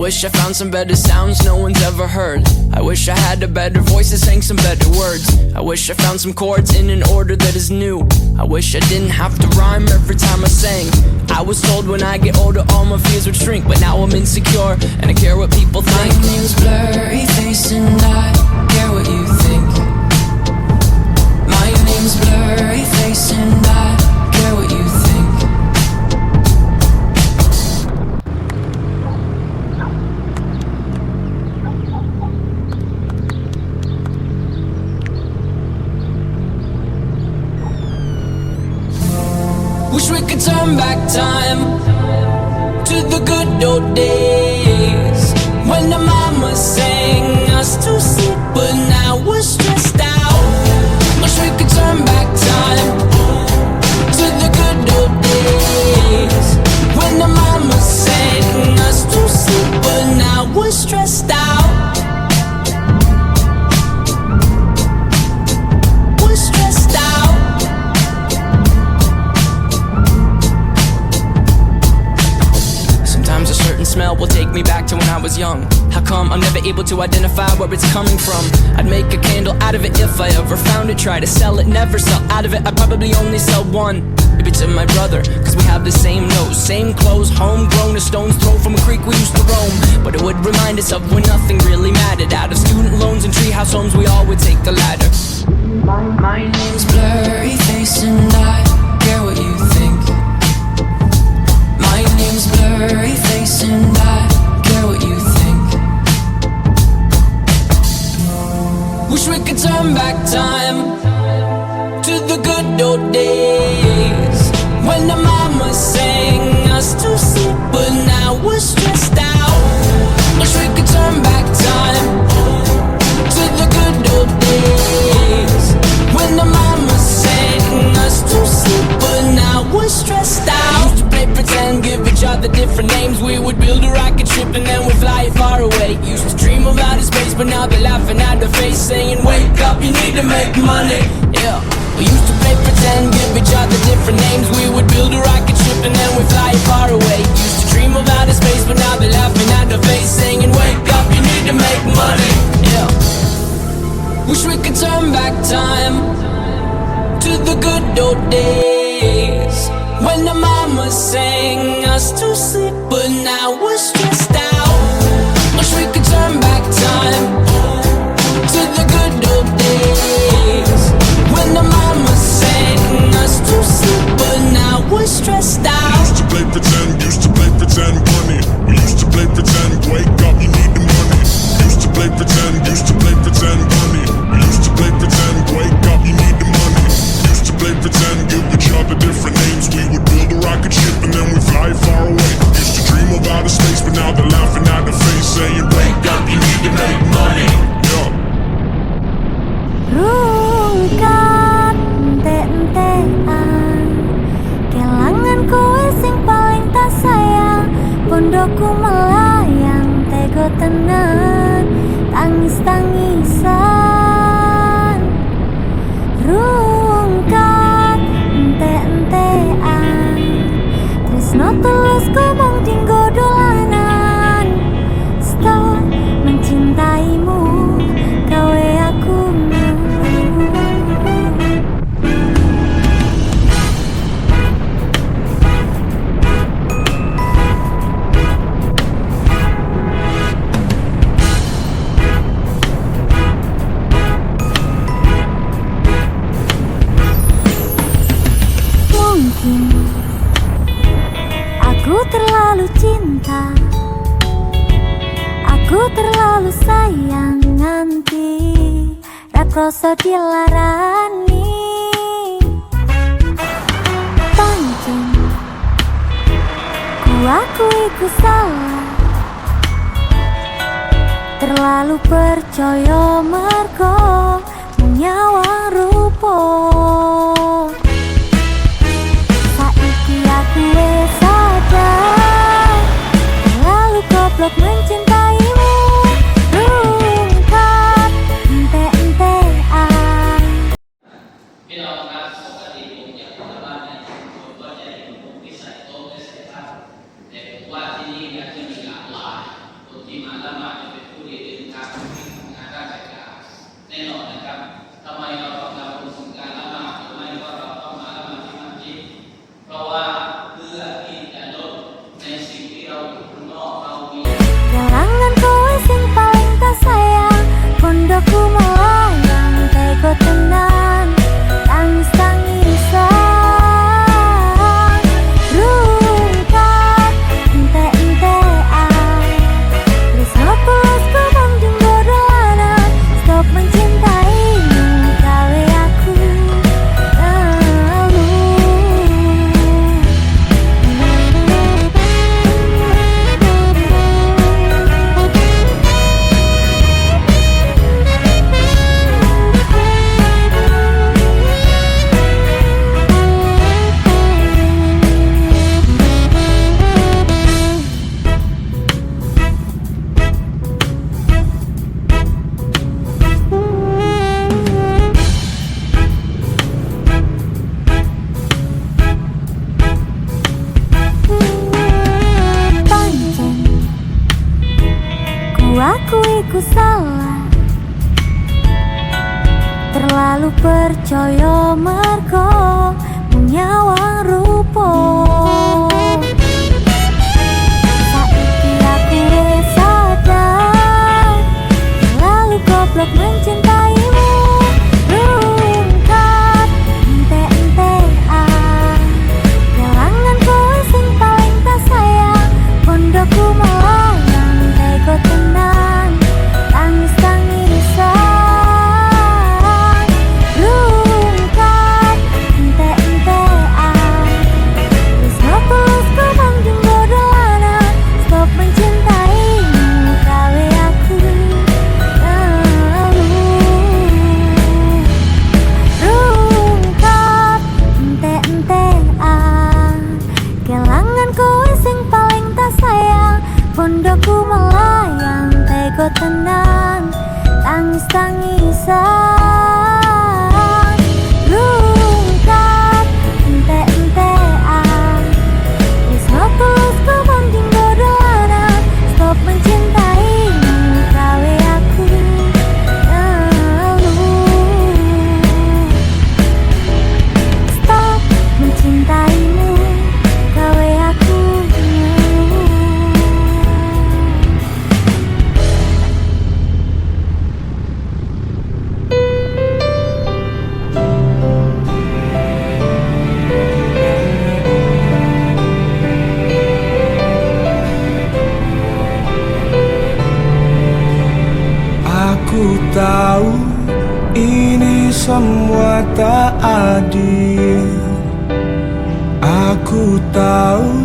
wish I found some better sounds no one's ever heard. I wish I had a better voice that sang some better words. I wish I found some chords in an order that is new. I wish I didn't have to rhyme every time I sang. I was told when I get older all my fears would shrink, but now I'm insecure and I care what people think. My name's Blurry Face and I care what you think. My name's Blurry Face and I care what you think. Wish we could turn back time to the good old days when the mama sang us to sleep, but now we're stressed out. Wish we could turn back time to the good old days when the mama sang us to sleep, but now we're stressed out. We're stressed out. Sometimes a certain smell will take me back to when I was young. How come I'm never able to identify where it's coming from? I'd make a candle out of it if I ever found it. Try to sell it, never sell out of it. I'd probably only sell one. Maybe to my brother, cause we have the same nose, same clothes, homegrown, a stone's throw from a creek we used to roam. But it would remind us of when nothing really mattered. Out of student loans and treehouse homes, we all would take the ladder. My name's Blurry Face and I care what you think. My name's Blurry Face and I care what you think. Wish we could turn back time to the good old days when the mama sang us to sleep, but now we're stressed out. Wish we could turn back time to the good old days when the mama sang us to sleep, but now we're stressed out. Used to play pretend, give each other different names. We would build a rocket ship and then we'd fly it far away. Used to dream of outer space, but now they're laughing at the face, saying wake up, you need to make money. Yeah. We used to play pretend, give each other different names. We would build a rocket ship and then we'd fly it far away. Used to dream of outer space, but now they're laughing at the face, saying wake up, you need to make money. Yeah. Wish we could turn back time to the good old days when the mama sang us to sleep, but now we're stressed out. Wish we could turn back time to the good old days when the mama sang us to sleep, but now we're stressed out. Used to play pretend, money. We used to play pretend, wake up, you need the money. Used to play pretend, money. We used to play pretend, wake up, you need the money. Used to play pretend, give each other different names. We would build a rocket ship and then we fly far away. Used to dream of outer space, but now they're laughing at the face, saying wake up, you need to make money. Yeah. Rungkat ente-entean kelangan kowe sing paling tak sayang. Pondokku melayang tego tenan tangis-tangisan. Rungkat ente-entean tresno tulus kumong dinggo dolanan. Stop mencintaimu kowe aku aku terlalu cinta, aku terlalu sayang nganti rakrasa dilarani. Pancen aku iku salah, terlalu percaya mergo nyawang rupa. Saiki aku wis sadar, terlalu goblok mencintaimu. Rungkat ente-entean. ทำไมเราต้องทำบุญสิ่งการละหมาดหรือไม่ก็เราต้องมาละหมาดที่มัสยิดเพราะว่าเพื่อที่จะลดในสิ่งที่เราอยู่ข้างนอกเรามี Kalangan kowe sing paling tak sayang, pondokku melayang, teko tenan, tangis-tangisan, rungkat, ente-entean, tresno tulusku banjing bodoh-anan, stop mencintaimu, gawe aku akui ku salah, terlalu percaya mergo menyawang rupa. Saiki aku wis sadar, terlalu goblok mencintaimu, rungkat, ente-entean, kelangan kowe sing paling tak sayang, pondokku melayang, teko tenan, tangis-tangisan, rungkat, ente-entean, tresno tulusku banjing bodoh-anan, stop mencintaimu, gawe aku rungkat, ente-entean, kelangan kowe sing paling tak sayang, pondokku melayang, teko tenan, tangis-tangisan, rungkat, ente-entean, tresno tulusku banjing bodoh-anan, stop mencintaimu, gawe aku stop mencintaimu, gawe aku Aku tahu ini semua tak adil. Aku tahu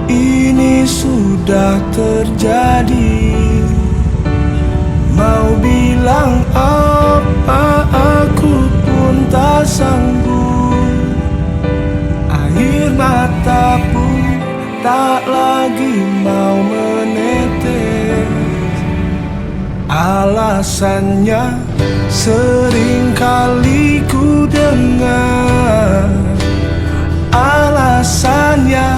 ini sudah terjadi. Mau bilang apa aku pun tak sanggup. Air mata pun tak lagi mau menetes. Alasannya sering kali ku dengar, alasannya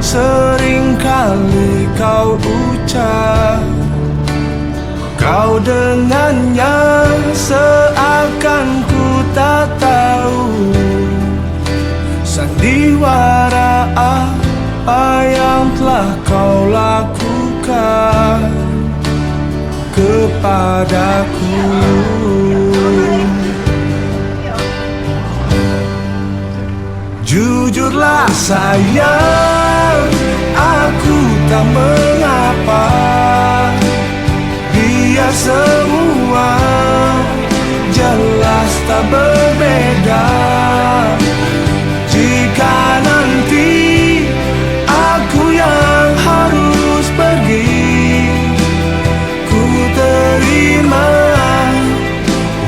sering kali kau ucap. Kau dengannya seakan ku tak tahu sandiwara apa yang telah kau lakukan kepadaku. Jujurlah sayang, aku tak mengapa. Biar semua jelas tak berbeda. Jika nanti aku yang harus pergi, ku terima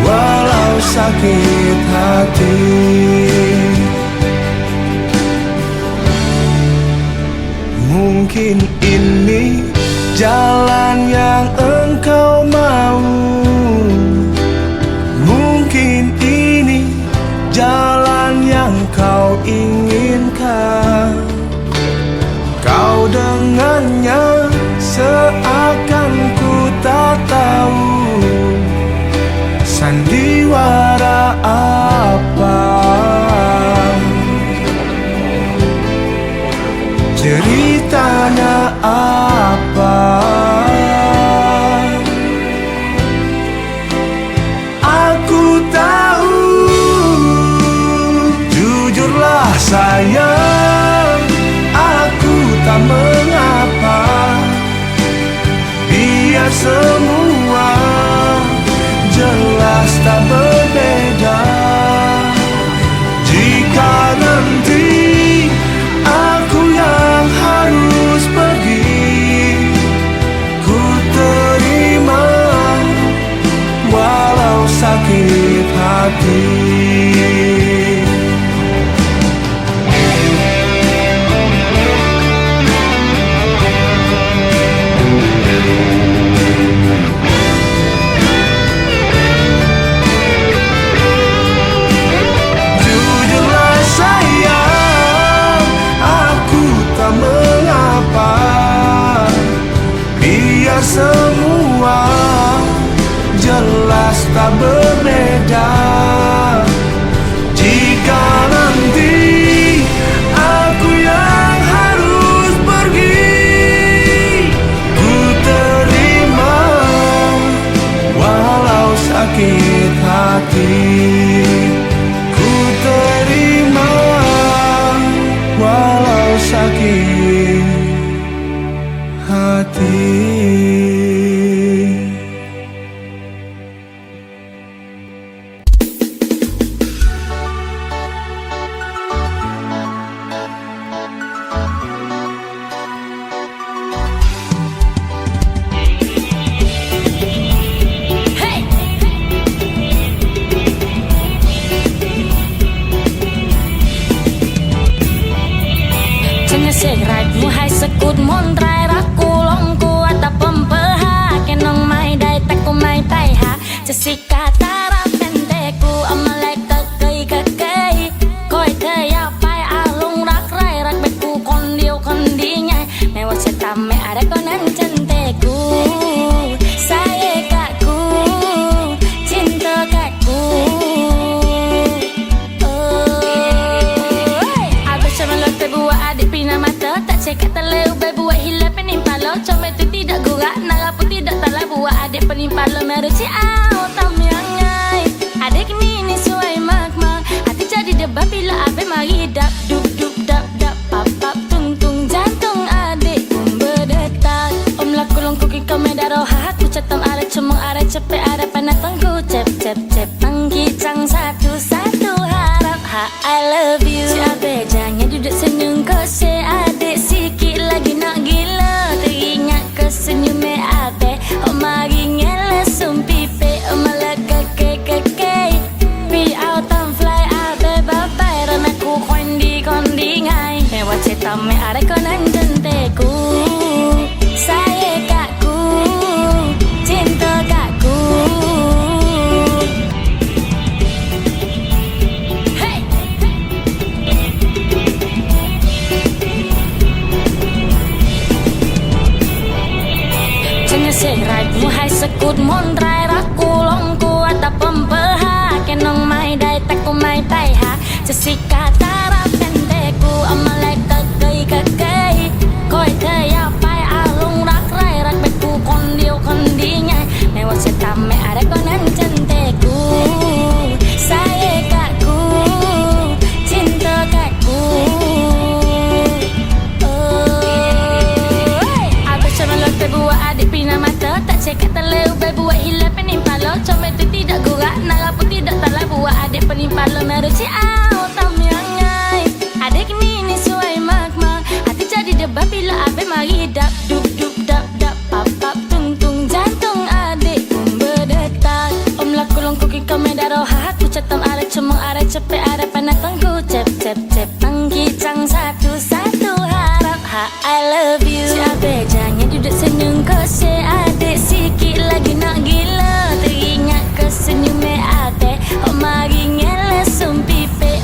walau sakit hati. Mungkin ini jalan yang engkau mau, mungkin ini jalan yang kau inginkan. Kau dengannya seakan ku tak tahu sandiwara apa? Ceritanya apa? Aku tahu, jujurlah sayang, aku tak mengapa. Biar semua jelas tak berbeda. Jika nanti aku yang harus pergi, ku terima walau sakit hati. Jujurlah sayang, aku tak mengapa. Biar semua jelas tak berbeda. Jika nanti aku yang harus pergi, ku terima walau sakit hati. Ku terima walau sakit hati.ฉันจะเสกไรผู้ให้สะกุดมนต์ไรรักกูลงกูอัตปมเปอหาแกน้องไม่ได้แต่กูไม่ไปหาจะสิกาตารับเป็นเด็กกูเอามาแลกกะเกยกะเกยคอยเธออยากไปอาลงรักไรรักเป็นกูคนเดียวคนดีไงไม่ว่าจะทำไม่อะไรก็นั้นฉันเด็กกูsaya kakku cinta kakku. Buat adik pina mata, tak cekak terlalu baik buat hilang penimpa lo. Comel tu tidak gurak, nara pun tidak talah buat adik penimpa lo. Meruci au tam yang ngai, adik ni suai mak-mak. Hati jadi debat bila abe mari dap dup dup dap dap pap pap tung tung jantung adik pun berdetak. Om laku longku kau medaro hati cetam arah cemong arah cepet arah panah tengku cep cep cep tangki cang satu satu harap ha I love you. Si abe jangan duduk senyum kau se adik sikit lagi nak gila. Teringat ke senyum me abe. Oh mari ngela sumpipe. Oh malah keke pi out tam fly abe babai ranaku kondi ngai. Mewah cetam me are konan jenteku. Saya kakku cinta kakku.ฉันจะเสกไรผู้ให้สะกุดมนต์ไรรักกูลงกูอัตปมเปอหาแกน้องไม่ได้แต่กูไม่ไปหาจะสิกาตารับเป็นเด็กกูเอามาแลกกะเกยกะเกยคอยเธออยากไปอาลงรักไรรักเป็นกูคนเดียวคนดีไงไม่ว่าจะทำไม่อะไรก็นั้นฉันเด็กกู saya kakku cinta kakku. Buat adik pina mata, tak cekak terlalu baik buat hilang penimpa lo. Comel tu tidak gurak, nara pun tidak talah buat adik penimpa lo. Meruci au tam yang ngai, adik ni suai mak-mak. Hati jadi debat bila abe mari dap dup dup dap dap pap pap tung tung jantung adik pun berdetak. Om laku longku kau medaro hati cetam arah cemong arah cepet arah panah tengku cep cep cep tangki cang satu satu harap ha I love you. Si abe jangan duduk senyum kau se adik sikit lagi nak gila. Teringat ke senyum me abe. Oh mari ngela sumpipe.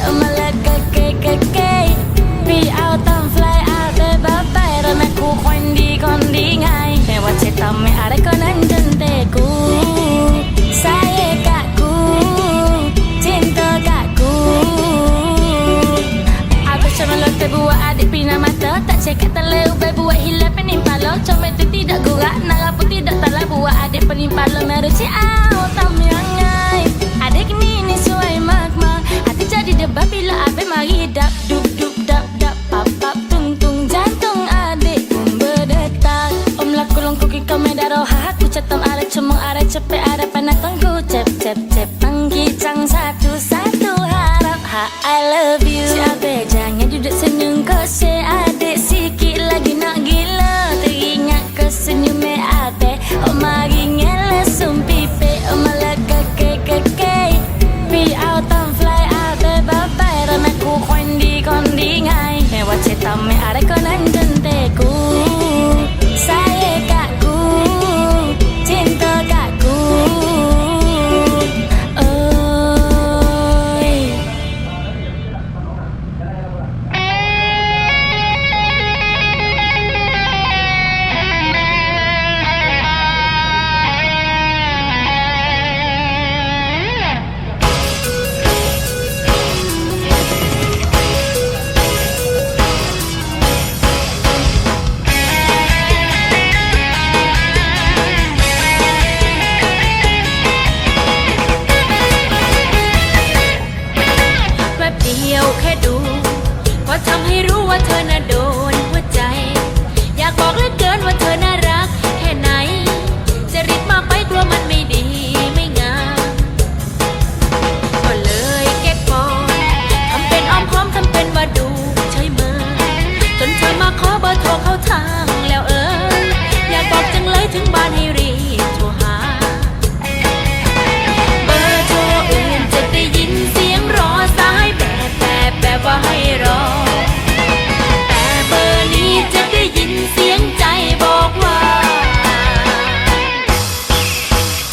penimpa lo meruci autam yang ngai. Adik ini sวยmak-mak, hati jadi debat bila abe mari dap dup dup dap dap pap pap tung tung jantung adik pun berdetak. Om laku longkuki komedaro haku cetam are cemong are cepet are panatangku cep cep cep panggi cang satu satu harap ha I love you. Si abe jangan duduk senyum kau se adik sikit lagi nak gila teringat ke senyum abe. Oh mari ngele sumpipe oh malah keke pi out and fly abe babai rana ku kondi kondi ngai me wa ceta me are konan jenteku saya kakku cinta kakku oi.แวบเดียวแค่ดูก็ทำให้รู้ว่าเธอน่ะโดนหัวใจ อยากบอกเหลือเกินว่าเธอน่ารักแค่ไหนจะรีบมากไปกลัวมันไม่ดีไม่งามก็เลยเก็บก่อนทำเป็นอ้อมค้อมทำเป็นว่าดูใช่เมอจนเธอมาขอเบอร์โทรเข้าทางแล้วอยากบอกจังเลยถึงบ้านให้รีบโทรหา เบอร์โทรอื่นจะได้ยินเสียงรอสายแบบว่าให้รอ แต่เบอร์นี้จะได้ยินเสียงใจบอกว่า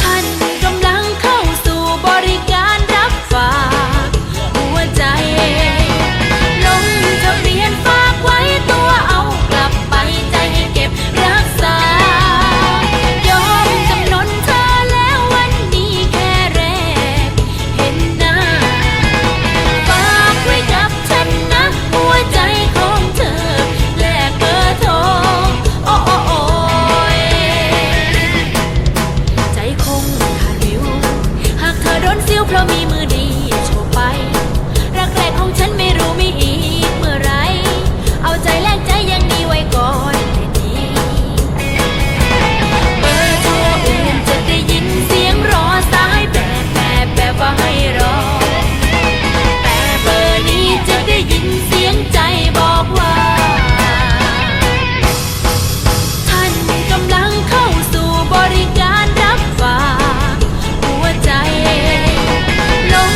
ท่านกำลังเข้าสู่บริการรับฝากหัวใจ ลงทะเบียนฝากไว้ตัวเอากลับไปใจให้เก็บรักษายอมจำนนเธอแล้ววันนี้แค่แรกเห็นหน้า ฝากไว้กับฉันนะหัวใจของเธอแลกเบอร์โทรโอ้โอ้โอ้ยใจคงขาดวิวหากเธอโดนซิ้วเพราะมีมือดีโชว์ไป รักแรกของฉันไม่รู้มีอีกเมื่อไร เอาใจแลกใจยังดีไว้ก่อนให้ดี เบอร์โทรอื่นจะได้ยินเสียงรอสายแบบว่าให้รอ แต่เบอร์นี้จะได้ยินเสียงใจบอกว่า ท่านกำลังเข้าสู่บริการรับฝากหัวใจ ลง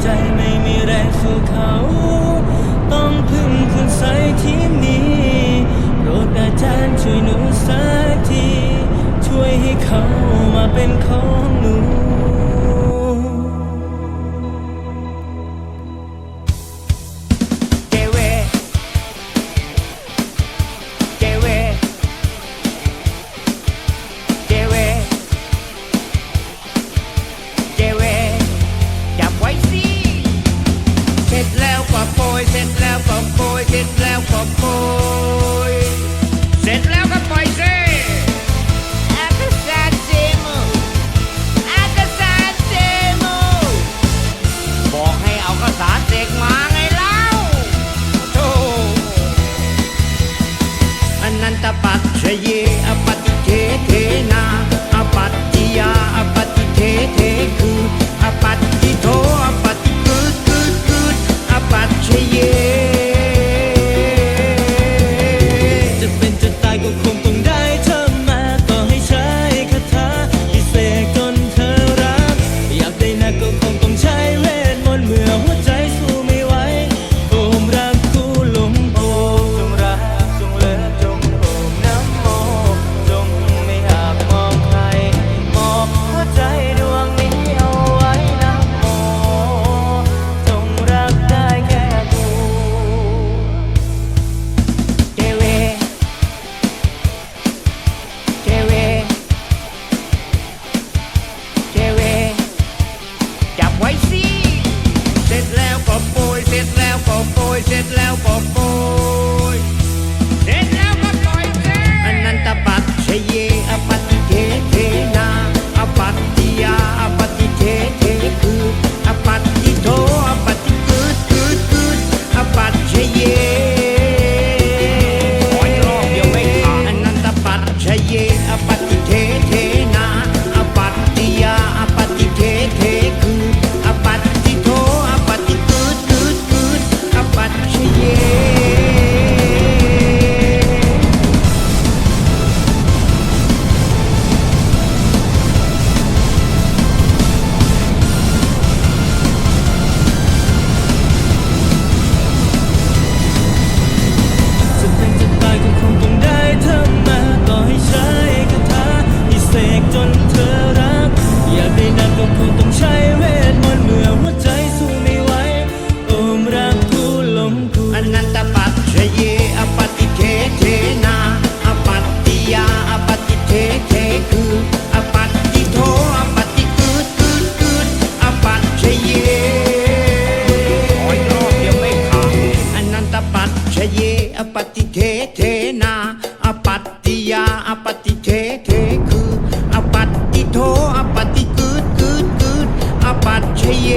ใจไม่มีแรงสู้เขา ต้องพึ่งคุณใสที่มีโปรดอาจารย์ช่วยหนูสักที ช่วยให้เขามาเป็นของหนู จับไว้สิเสร็จแล้วก็โปรยเสร็จแล้วก็โปรยเสร็จแล้วก็โปรยเสร็จแล้วก็ปล่อยสิอากาศเซมูอากาศเซมูบอกให้เอากระสานเด็กมาไงเล่าโธ่อนันตปัจฉเยอปฏิเทเทนาอปัตติยาอปฏิเทเทคืออปัตติโทอปฏิกืดอปัจฉเย จะเป็นจะตายก็คงต้องได้เธอมาต่อให้ใช้คาถาพิเศษจนเธอรัก อยากได้นักก็คงต้องใช้เวทมนต์เมื่อหัวใจสู้ไม่ไหวโอมรักคู่ลมโอมจงรักจงเลิศจงโอมน้ำโมจงไม่อยากมองใครมอบหัวใจดวงนี้เอาไว้น้ำโมจงรักได้แค่กู เทเวเทเวเทเวจับไว้สิเสร็จแล้วก็โปรยเสร็จแล้วก็โปรยเสร็จแล้วก็โปรยเสร็จแล้วก็ปล่อยสิอนันตปัจฉเยอปฏิเทเทนาอปัตติยาอปฏิเทเทคืออปัตติโทอปฏิกืดอปัจฉเย อนันตปัจฉเยอปฏิเทเทนาอปัตติยาอปฏิเทเทคืออปัตติโทอปฏิกืดอปัจฉเย จะเป็นจะตายก็คงต้องได้เธอมาต่อให้ใช้คาถาพิเศษจนเธอรัก อยากได้นักก็คงต้องใช้เวทมนต์เมื่อหัวใจสู้ไม่ไหวโอมรักคู่ลมคู่ อนันตปัจฉเยอปฏิเทเทนาอปัตติยาอปฏิเทเทคืออปัตติโทอปฏิกืดอปัจฉเยขออีกรอบเดียวไม่ขาดอนันตปัจฉเยอปฏิเทเทนาอปัตติยาอปฏิเทเทคืออปัตติโทอปฏิกืดอปัจฉเย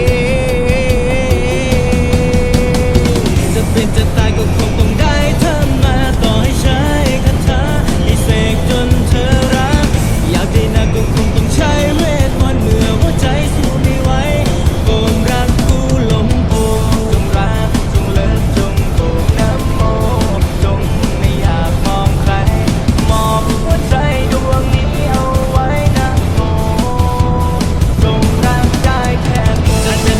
จะเป็นจะตายก็คงต้องได้เธอมาต่อให้ใช้คาถาพิเศษจนเธอรัก อยากได้นักก็คงต้องใช้เวทมนต์เมื่อหัวใจสู้ไม่ไหวโอมรักคู่ลมโอมจงรักจงเลิศจงโอมน้ำโมจงไม่อยากมองใครมอบหัวใจดวงนี้เอาไว้น้ำโมจงรักได้แค่กูจะเป็น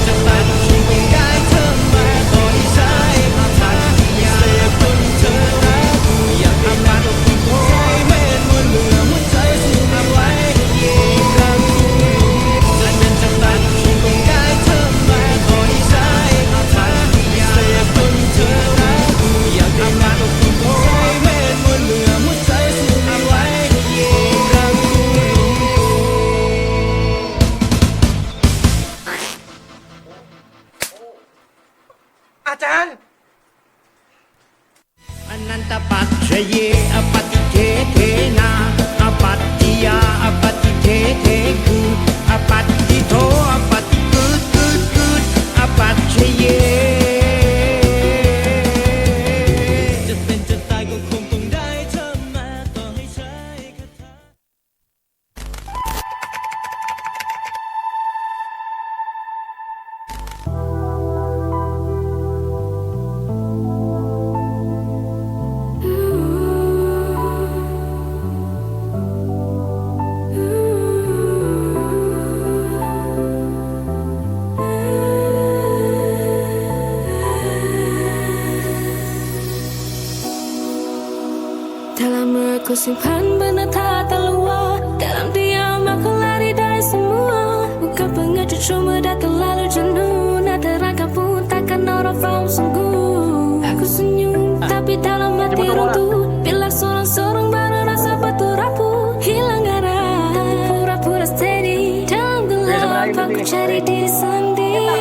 simpan benda tak terluar. Dalam diam aku lari dari semua. Bukan pengecut cuma dah terlalu jenuh. Nak terangkan pun takkan orang faham sungguh. Aku senyum tapi dalam hati runtuh. Bila sorang-sorang baru rasa betul rapuh. Hilang arah pura-pura steady. Dalam gelap aku cari diri sendiri.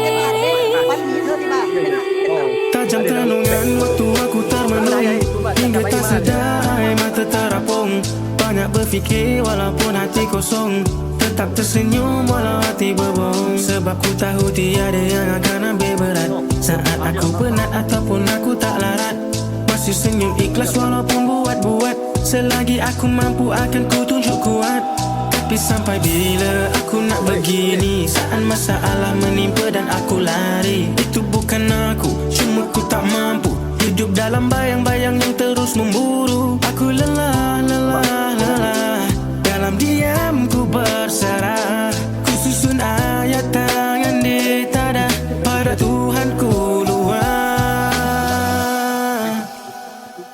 Tajam tenungan waktu aku termenung, hingga tak sedar air mata terapung. Banyak berfikir walaupun hati kosong, tetap tersenyum walau hati berbohong. Sebab ku tahu tiada yang akan ambil berat saat aku penat ataupun aku tak larat. Masih senyum ikhlas walaupun buat-buat. Selagi aku mampu akan ku tunjuk kuat. Tapi sampai bila aku nak begini, saat masalah menimpa dan aku lari. Itu bukan aku, cuma ku tak mampu hidup dalam bayang-bayang yang terus memburu. Aku lelah, lelah, lelah. Dalam diam ku berserah. Ku susun ayat tangan di tada pada Tuhan ku luar.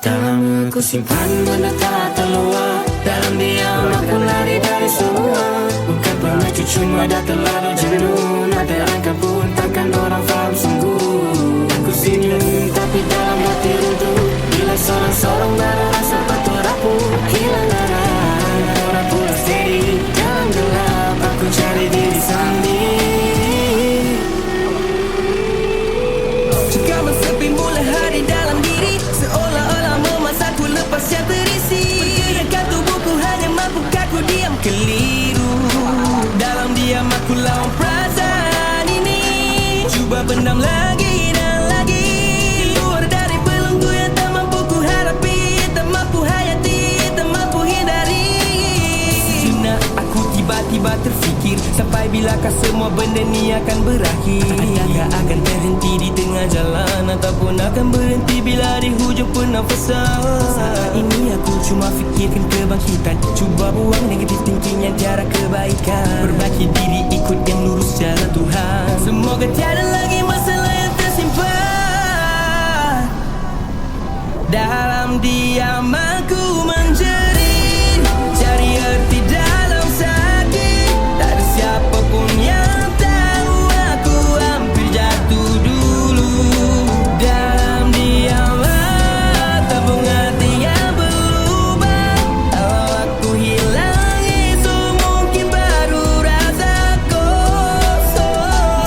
Dalam ku simpan benda tak terluar. Dalam diam aku lari dari semua. Bukan pengecut cuma dah terlalu jenuh. Nak terangkan pun takkan orang faham sungguh. Aku senyum tapi dalam hati runtuh. Bila sorang-sorang baru rasa betul rapuh. Hilang arah pura-pura steady. Dalam gelap aku cari diri sendiri. Jika mensepi mula hari dalam diri, seolah-olah memasaku lepas yang terisi. Pergerakan tubuhku hanya mampukah ku diam keliru. Dalam diam aku lawan perasaan ini. Cuba pendam lagi dan lagi. Luar dari belenggu yang tak mampu ku hadapi. Tak mampu hayati, tak mampu hindari. Sejenak aku tiba-tiba terfikir, sampai bilakah semua benda ni akan berakhir? Adakah akan terhenti di tengah jalan, ataupun akan berhenti bila di hujung pernafasan? Saat ini aku cuma fikirkan kebangkitan. Cuba buang negatif thinking yang tiada kebaikan. Perbaiki diri ikut yang lurus jalan Tuhan. Semoga tiada lagi masalah yang tersimpan. Dalam diam aku menjerit, cari arti dalam sakit. Tak ada siapapun yang tahu aku hampir jatuh dulu. Dalam diam tabung hati yang berubah. Kalau aku hilang itu mungkin baru rasa kosong.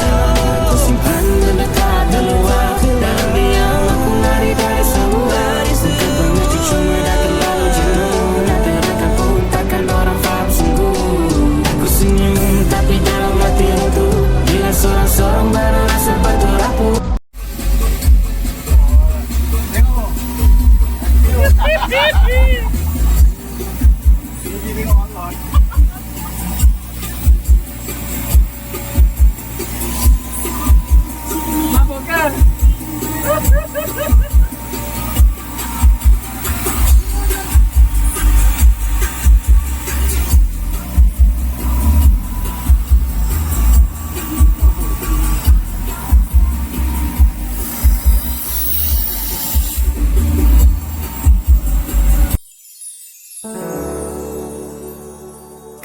Aku simpan benda tak terluar. Dalam diam aku lari dari semua. Bukan pengecut cuma dah terlalu jenuh. Nak terangkan pun takkan orang faham sungguh. Aku senyum tapi dalam hati runtuh. Bila sorang-sorang baru rasa betul rapuh.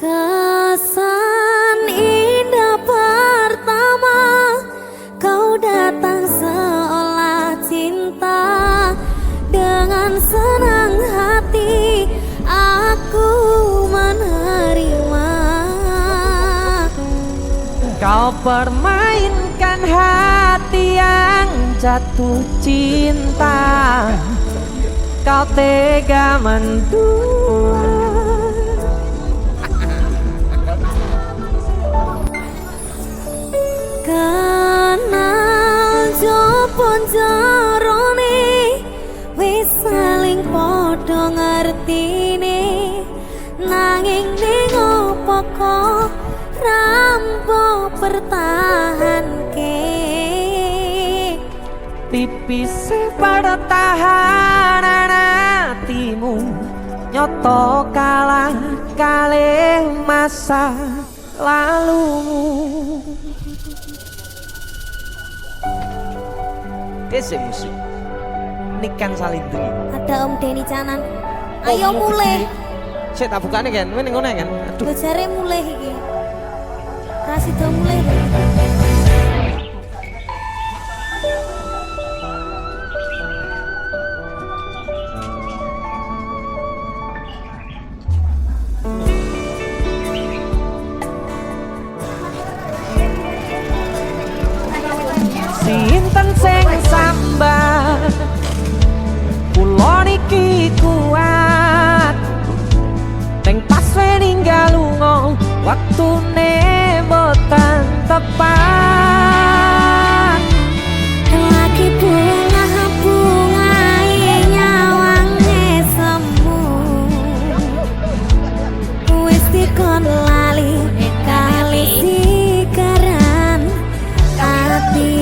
Kesan indah pertama, kau datang seolah cinta. Dengan senang hati aku menerima. Kau permainkan hati yang jatuh cinta. Kau tega mendua. Kenal jopon jarone, wis saling podo ngertine. Nanging ning opo kok rampo pertahanke. Tipis pada tahanan hatimu, nyoto kalah kalih masa lalumu. Dese musik Nikan Salindri. Ada Om Denny Canan. Ayo mulai. Sik tak bukane kan, kowe ning ngono kan. Aduh. Lho jare mulai iki. Rasido mulai. Sinten sing sambat kula niki kuat teng pas ninggal lunga waktune boten tepat Lagi bunga nyawange semu Wis dikon lali kali sikaran ati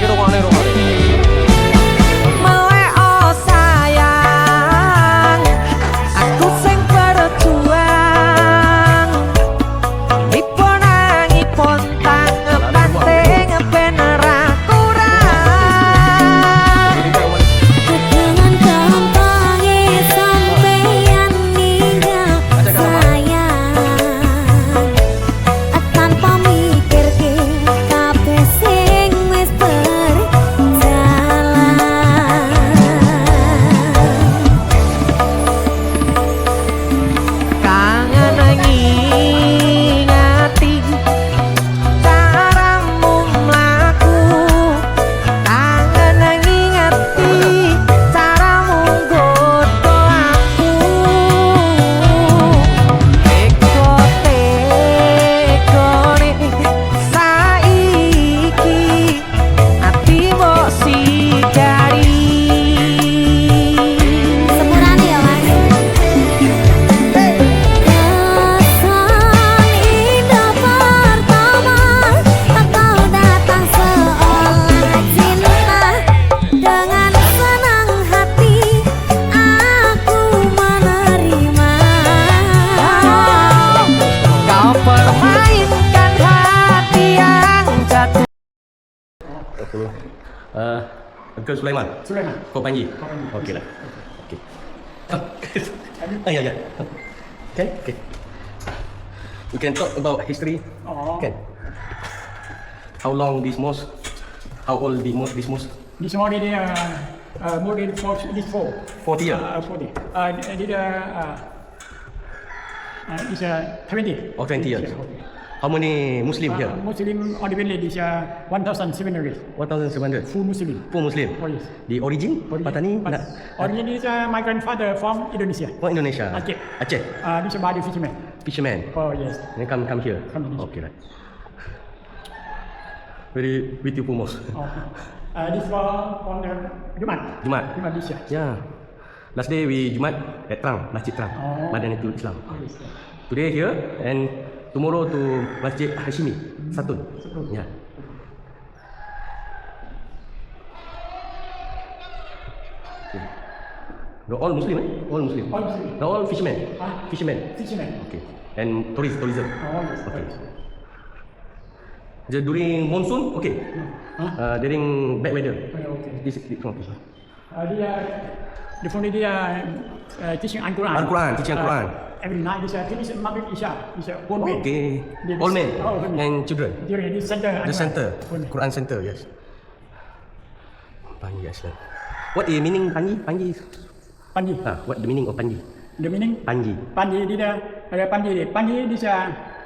rungokne melek oh sayang aku sing berjuang ipun angipun tangepanting ben ora kurang dengan kampangi sampeyan ninggal sayang tanpa mikirke kabeh sing wis berjalan kangen ngingati caramu mlaku kangen ngingati caramu nggodho aku tekone saiki ati mbok sidari sepurane ya Mas Kesan indah pertama Engkau datang seolah cinta Dengan senang hati aku menerima kau permainkan hati yang jatuh. Uncle Sulaiman. Kau Panji. Okey lah. Okey. Ya. Can? Okay. We can talk about history. Can? How long this mosque? How old this mosque? This morning more than 40 years. 40 years. 40. It's 20. Or 20 years. How many Muslim here? Muslim on the village is 1,700. 1,700. Full Muslim. Full Muslim. Oh yes. The origin? Patani? Origin is my grandfather from Indonesia. Oh, Indonesia. Aceh. Aceh. This is body fisherman. Fisherman. Oh yes. Then come here. Come in. Okay, right. Very beautiful mosque. This from the Jumat. Jumat. Jumat this year. Yeah. Last day we Jumat at Trang, Masjid Trang, Madinatul Islam. Today here and tomorrow to Masjid Hashimi, Satun. Yeah. Okay. They're all Muslim, eh? All Muslim. All Muslim. They're all fishermen. Fishermen. Fisherman. Okay. And tourism. Oh yes. Okay. Just during monsoon, okay. During bad weather. Okay. This from The family they are teaching Al-Quran. Al-Quran, teaching Al-Quran. Every night they finish Maghrib Isha. It's a old man. Okay. They- All men Oh, old men. and children. During this center. The center, Old man. Quran center, yes. Panji Islam. What is meaning Panji? Panji. Panji. What the meaning of Panji? The meaning? Panji. Panji dia ada Panji. Panji this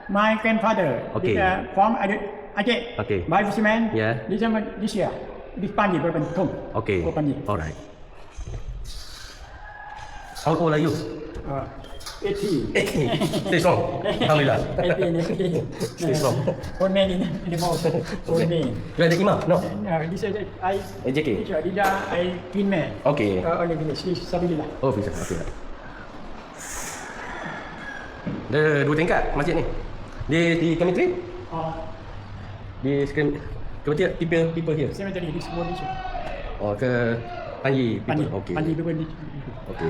my grandfather. Okay. Dia from Aceh. Okay. By fisherman. Yeah. This year. This Panji berbentuk. Okay. Oh, Panji. Alright. How old are you? 80. Stay strong. Alhamdulillah. 80. Stay strong. Old man in the mouth. Old man. You are the imam? No. This is I. AJK. Dia I twin man. Okay. Only village. This Sabilillah. Oh, bisa. Okay. Ada 2 tingkat masjid ni. Di cemetery? Di cemetery people here. Cemetery this one this. Oh, ke Panji people. Panji. Okay. Panji people this. Okay.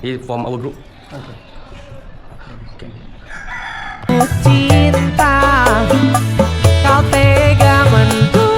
He from our group. Okay. Cinta kau tega menduang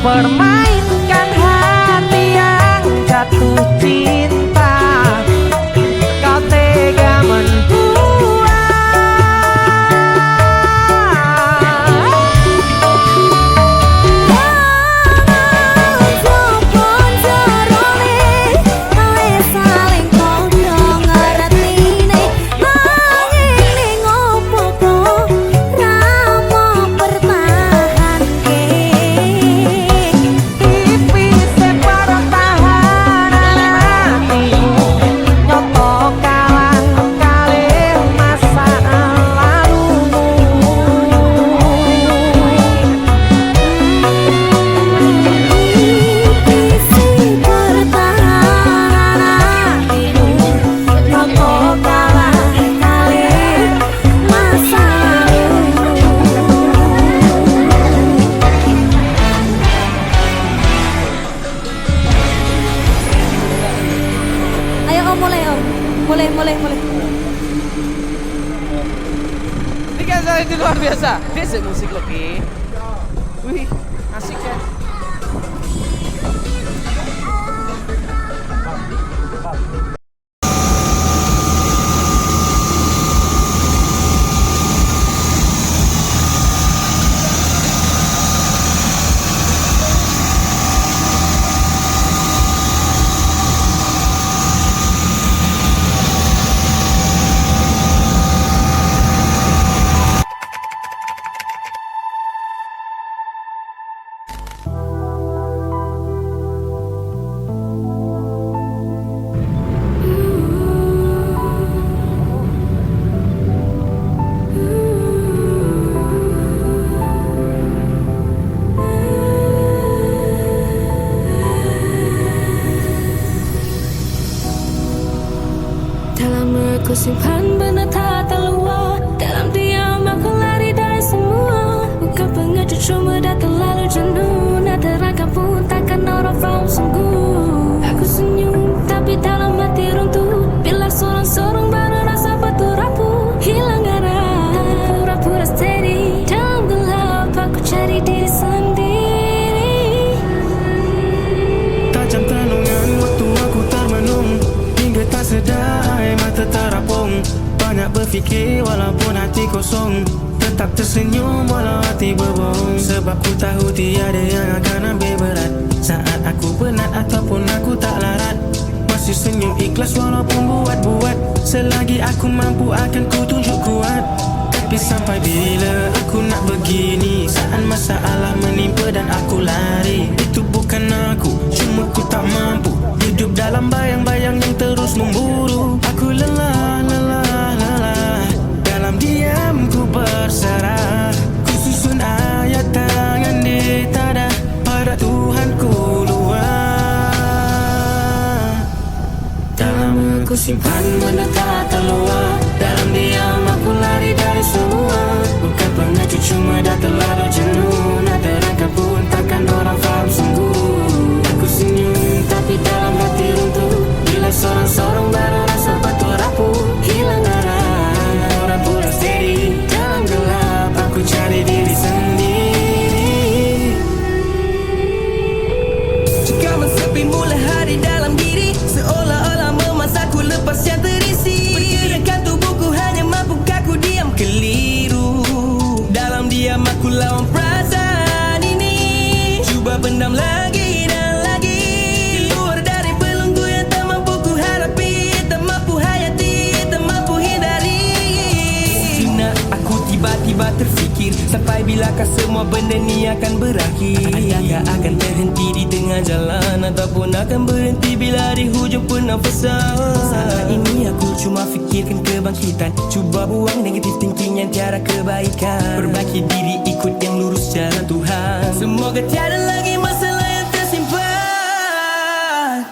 permainkan hati yang jatuh cinta. Kau tega Mulai. Ini kan saya itu luar biasa. Biasa musik lagi. Wih, asik kan? Ku simpan benda tak terluar. Dalam diam aku lari dari semua. Bukan pengecut, cuma dah terlalu jenuh. Nak terangkan pun takkan orang faham sungguh. Aku senyum tapi dalam hati runtuh. Bila sorang-sorang baru rasa batu rapuh. Hilang arah, pura-pura steady. Dalam gelap aku cari diri sendiri. Tajam tanungan waktu aku termenung, hingga tak sedar mata terapung. Banyak berfikir walaupun hati kosong, tetap tersenyum walau hati berbohong. Sebab ku tahu tiada yang akan ambil berat saat aku penat ataupun aku tak larat. Masih senyum ikhlas walaupun buat-buat. Selagi aku mampu akan ku tunjuk kuat. Tapi sampai bila aku nak begini, saat masalah menimpa dan aku lari. Itu bukan aku, cuma ku tak mampu hidup dalam bayang-bayang yang terus memburu. Aku lelah, dalam diam ku berserah. Ku susun ayat tangan di tadah, pada Tuhan ku luar. Dalam aku simpan benda tak terluar. Dalam diam aku lari dari semua. Bukan pengecut, cuma dah terlalu jenuh. Nak terangkan pun takkan orang faham sungguh. Aku senyum tapi dalam hati runtuh. Bila sorang-sorang baru rasa batu rapuh. Hilang arah, orang pura steady. Dalam gelap aku cari diri sendiri. Jika mensepi mula hari dalam diri, seolah-olah memasaku lepas yang terisi. Pergerakan tubuhku hanya mampukah ku diam keliru. Dalam diam aku lawan perasaan ini. Cuba pendam lagi dan lagi. Keluar dari belenggu yang tak mampu ku hadapi. Tak mampu hayati, tak mampu hindari. Sejenak aku tiba-tiba terfikir, sampai bilakah semua benda ni akan berakhir? Adakah akan terhenti di tengah jalan, ataupun akan berhenti bila di hujung pernafasan? Saat ini aku cuma fikirkan kebangkitan. Cuba buang negatif thinking yang tiada kebaikan. Perbaiki diri ikut yang lurus jalan Tuhan. Semoga tiada lagi masalah yang tersimpan.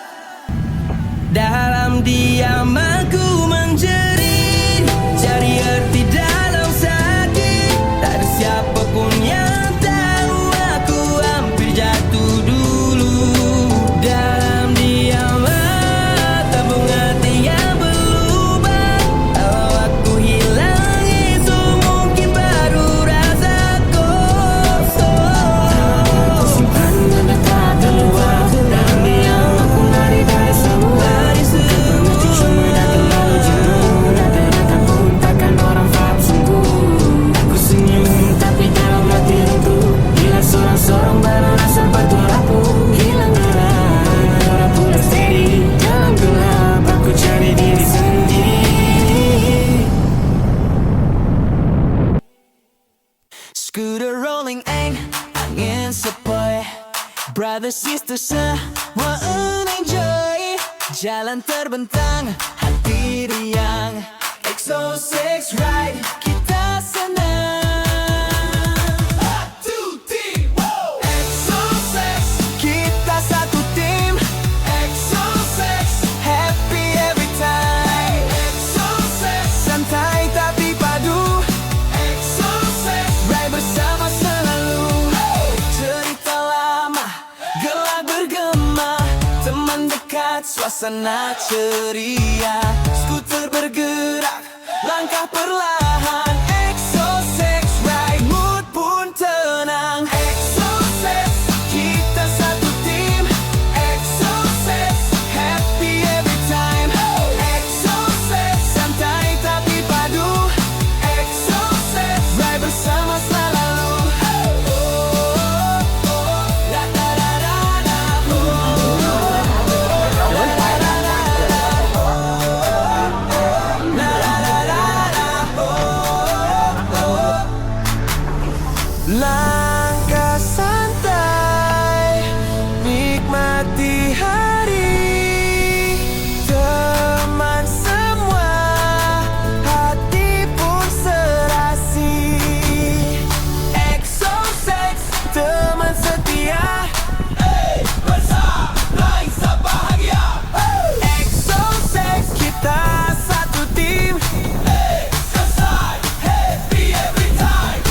Dalam diam aku menjerit, cari arti dalam sakit. Tak ada siapapun yang tahu aku hampir jatuh dulu. Dalam diam tabung hati yang berlubang. Kalau aku hilang itu mungkin baru rasa kosong. Simpan Brothers, sisters, semua enjoy. Jalan terbentang, hati riang. XO6 ride, kita senang. 1, 2, 3, wow. XO6, kita satu tim. XO6, happy every time. XO6, santai tapi padu. XO6, ride bersama selalu. Cerita lama, gelak bergema. Teman dekat, suasana ceria. Skuter bergerak, langkah perlahan. XO6 ride, mood pun tenang. XO6, kita satu tim. XO6, happy every time. XO6, santai tapi padu. XO6, ride bersama selalu. Da da da da da. Langkah santai, nikmati hari. Teman semua, hati pun serasi. XO6, teman setia. Bersama Insa bahagia. XO6, kita satu tim. Selesai, happy every time.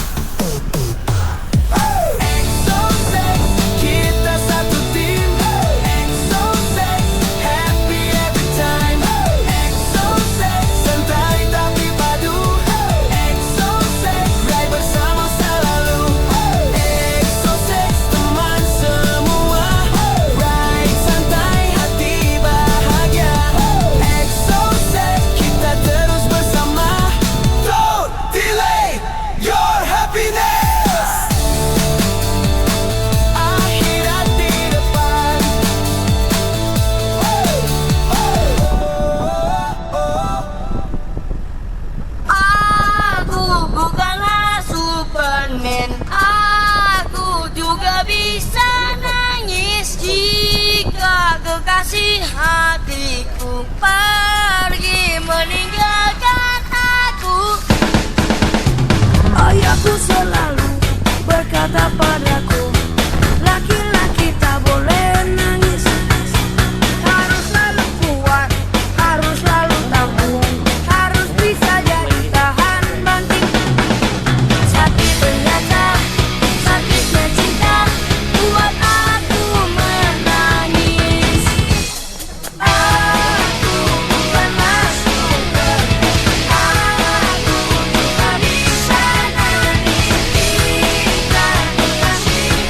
XO6, kita satu tim. XO6, happy every time. XO6, santai tapi padu. XO6, ride bersama selalu. XO6, teman semua. Ride santai, hati bahagia. XO6, kita terus bersama. Don't delay your happiness. Akhirat di depan. Aku bukanlah Superman. Aku juga bisa nangis jika kekasih hatiku pergi meninggalkan aku. Ayahku selalu berkata padaku, laki-laki tak boleh nangis. Harus selalu kuat, harus selalu tabung, harus bisa jadi tahan banting. Sakit ternyata, sakitnya cinta buat aku menangis. Aku bukanlah Superman. Aku juga bisa nangis jika kekasih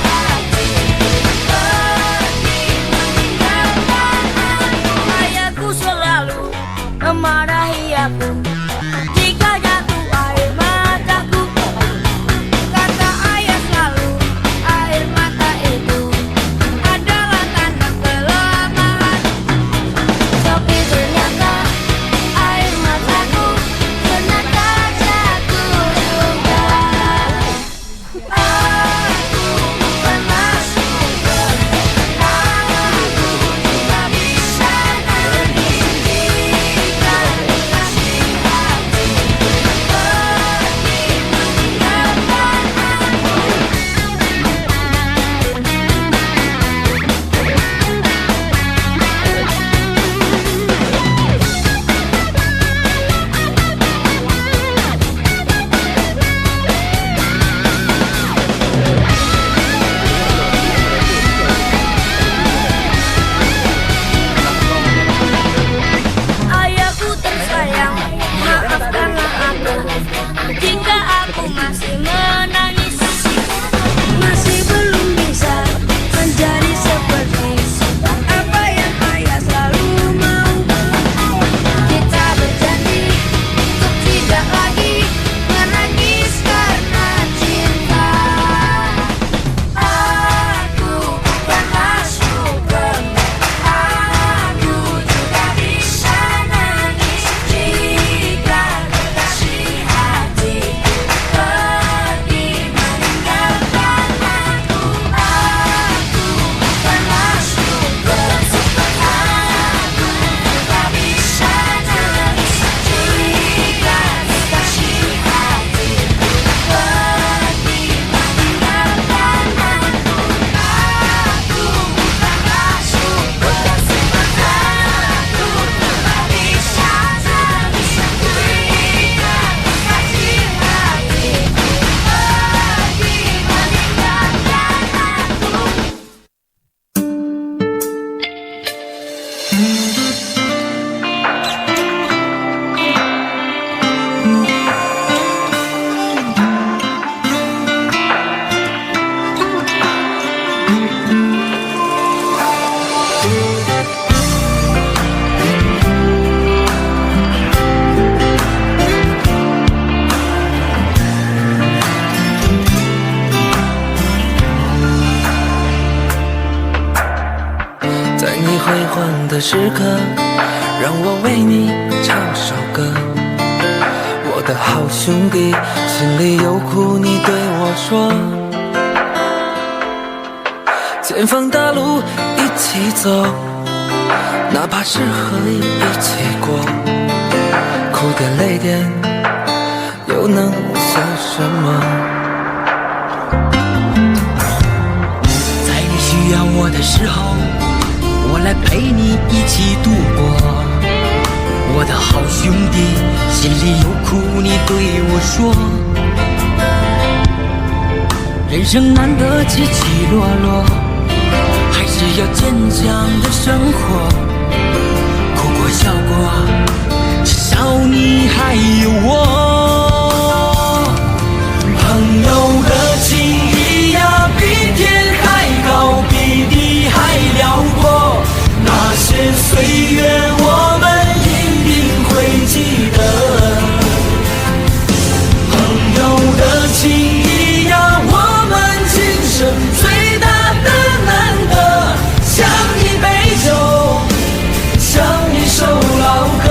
辉煌的时刻，让我为你唱首歌。我的好兄弟，心里有苦你对我说。前方大路一起走，哪怕是河一起过，哭点泪点又能算什么？在你需要我的时候，我来陪你一起度过。我的好兄弟，心里有苦你对我说。人生难得起起落落，还是要坚强的生活。哭过笑过，至少你还有我。朋友的情谊呀，比天还高，比地还辽阔。那些岁月我们一定会记得。朋友的情谊呀，我们今生最大的难得，像一杯酒，像一首老歌。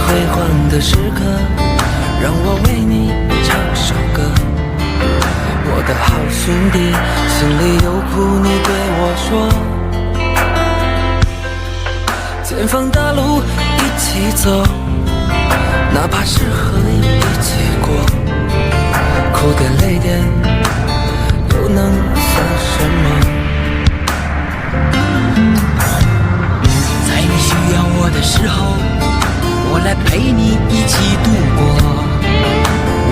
辉煌的时刻，让我为你唱首歌。我的好兄弟，心里有苦你对我说。前方大路一起走，哪怕是河一起过，哭点泪点又能算什么？在你需要我的时候，我来陪你一起度过。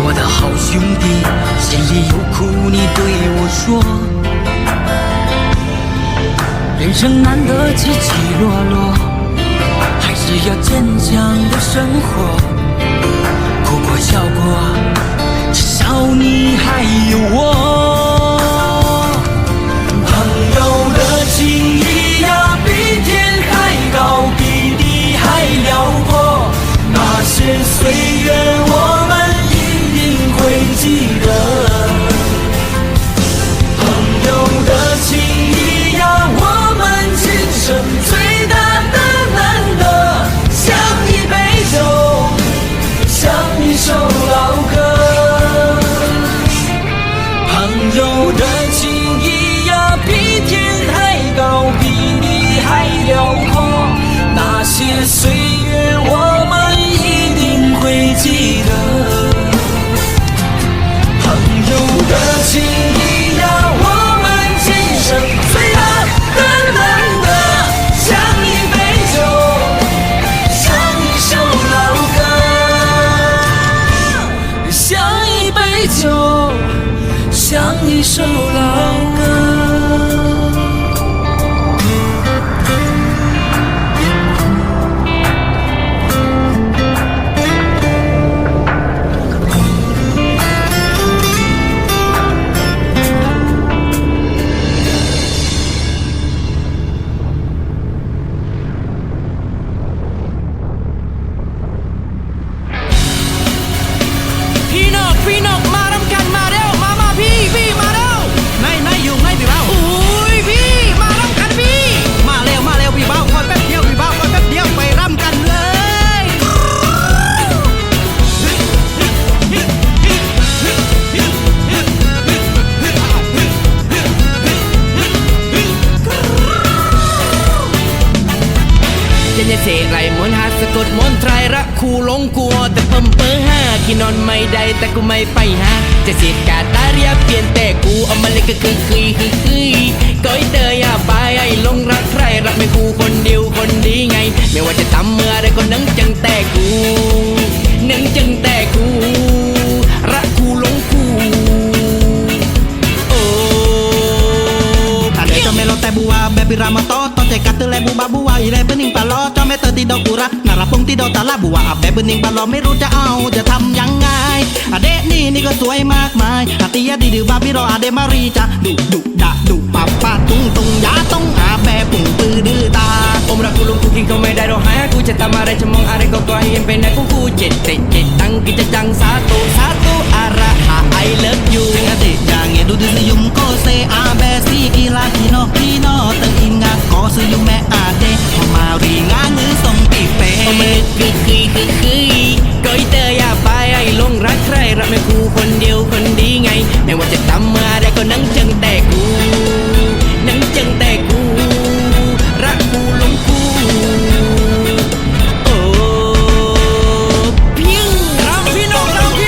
我的好兄弟，心里有苦你对我说。人生难得起起落落，还是要坚强的生活。哭过笑过，至少你还有我。朋友的情谊呀，比天还高，比地还辽阔。那些岁月我们一定会记得。朋友的情谊呀，我们今生最大的难得，像一杯酒，像一首老歌。朋友的情谊呀，比天还高，比地还辽阔。那些岁月我们一定会记得。朋友的情谊呀，我们今生最大的难得，像一杯酒，像一首老歌，像一杯酒，像一首老歌。พี่นกมารำกันมาเร็วมาพี่มาเร็วไหนอยู่ไหนพี่เบ้าอุ้ยพี่มารำกันพี่มาเร็วพี่เบ้าคอยแป๊บเดียวพี่เบ้าคอยแป๊บเดียวไปรำกันเลยจะเนี่ยเสกไหลมวนหาสะกดมนไตรรักคู่หลงกลัวแต่เพิ่มเปิ้งห้ากินนอนไม่ได้แต่กูไม่ไปหาจะเสียดกาตาเรียบเปลี่ยนแต่กูเอามาเลยก็คือก้อยเตยไปไอ้ลงรักใครรักไม่กูคนเดียวคนดีไงไม่ว่าจะทำเมื่อไรก็นึงจังแต่กูรักกูหลงกูโอ้ถ้าได้ทำไมเราแต่บัวแบบ pirama to cek kata lebu babu wa ile bening palo cho meติดอกกุระนาราพงติดอกตาลาบัวอาบแบบเบนิงบาลอไม่รู้จะเอาจะทำยังไงอาเดนี่ก็สวยมากมายอาติยาดีดือบาบิรออาเดมารีจะดุดะดุปะปะตุงยาต้องอาแบบปุ่งปือดื้อตาอมรักกูลงกูกินก็ไม่ได้เราหากูจะทำอะไรจะมองอะไรก็ให้ยังเป็นไหนกูเจ็ดตั้งกิจจังสาธุอาระหาI love you ถึงอาทิตย์อย่างเงี้ยดูดิสยุมก็เซอาเบซีกีฬาพี่น้องตึงอิงงาก็สยุมแม่อาเดพอมารีงาเงือส่งปีเป้มันคือก็อีเตอร์อย่าไปไอ้ลงรักใครรักไม่กูคนเดียวคนดีไงไม่ว่าจะทำอะไรก็นั่งจังแต่กูรักกูลงกูโอ้พี่เราพี่น้องพี่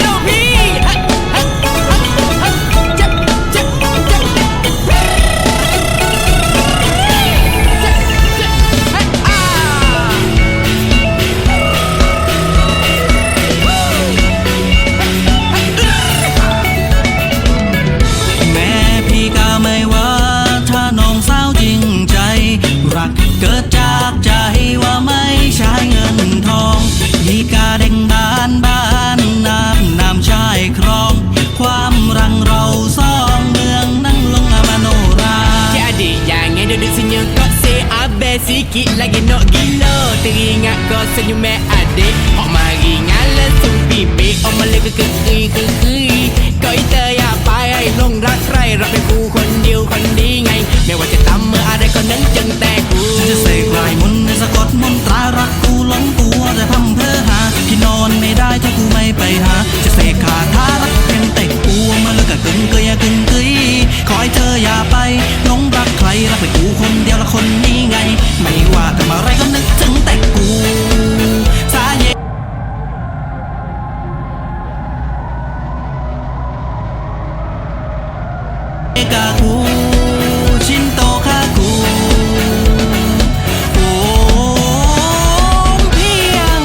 เกิดจากใจว่าไม่ใช่เงินทองยีกาเด้งบ้านน้ำชายครองความรังเราสองเมืองนั่งลงมโนรา Jadi jangan duduk senyum kau say abang sikit lagi nak gila teringat kau senyum me adik hok mari ngalah sung pipi oh malah kekui kau itu ya pai long รักใครรักเป็นกูคนเดียวคนดีไงไม่ว่าจะทำอะไรก็นั่งจังแต่กูจะเสกลายมนต์ในสะกดมนตรารักกูหลงกูแต่พำเพ้อหาพี่นอนไม่ได้ถ้ากูไม่ไปหาจะเสกคาถารักเพียงแต่กูมาเลิกกับกึ่งขอให้เธออย่าไปหลงรักใครรักเป็นกูคนเดียวละคนนี้ไงไม่ว่าทำอะไรก็นึกถึงแต่กูสาเหตุกากูชินโตคากูโอ้เพียง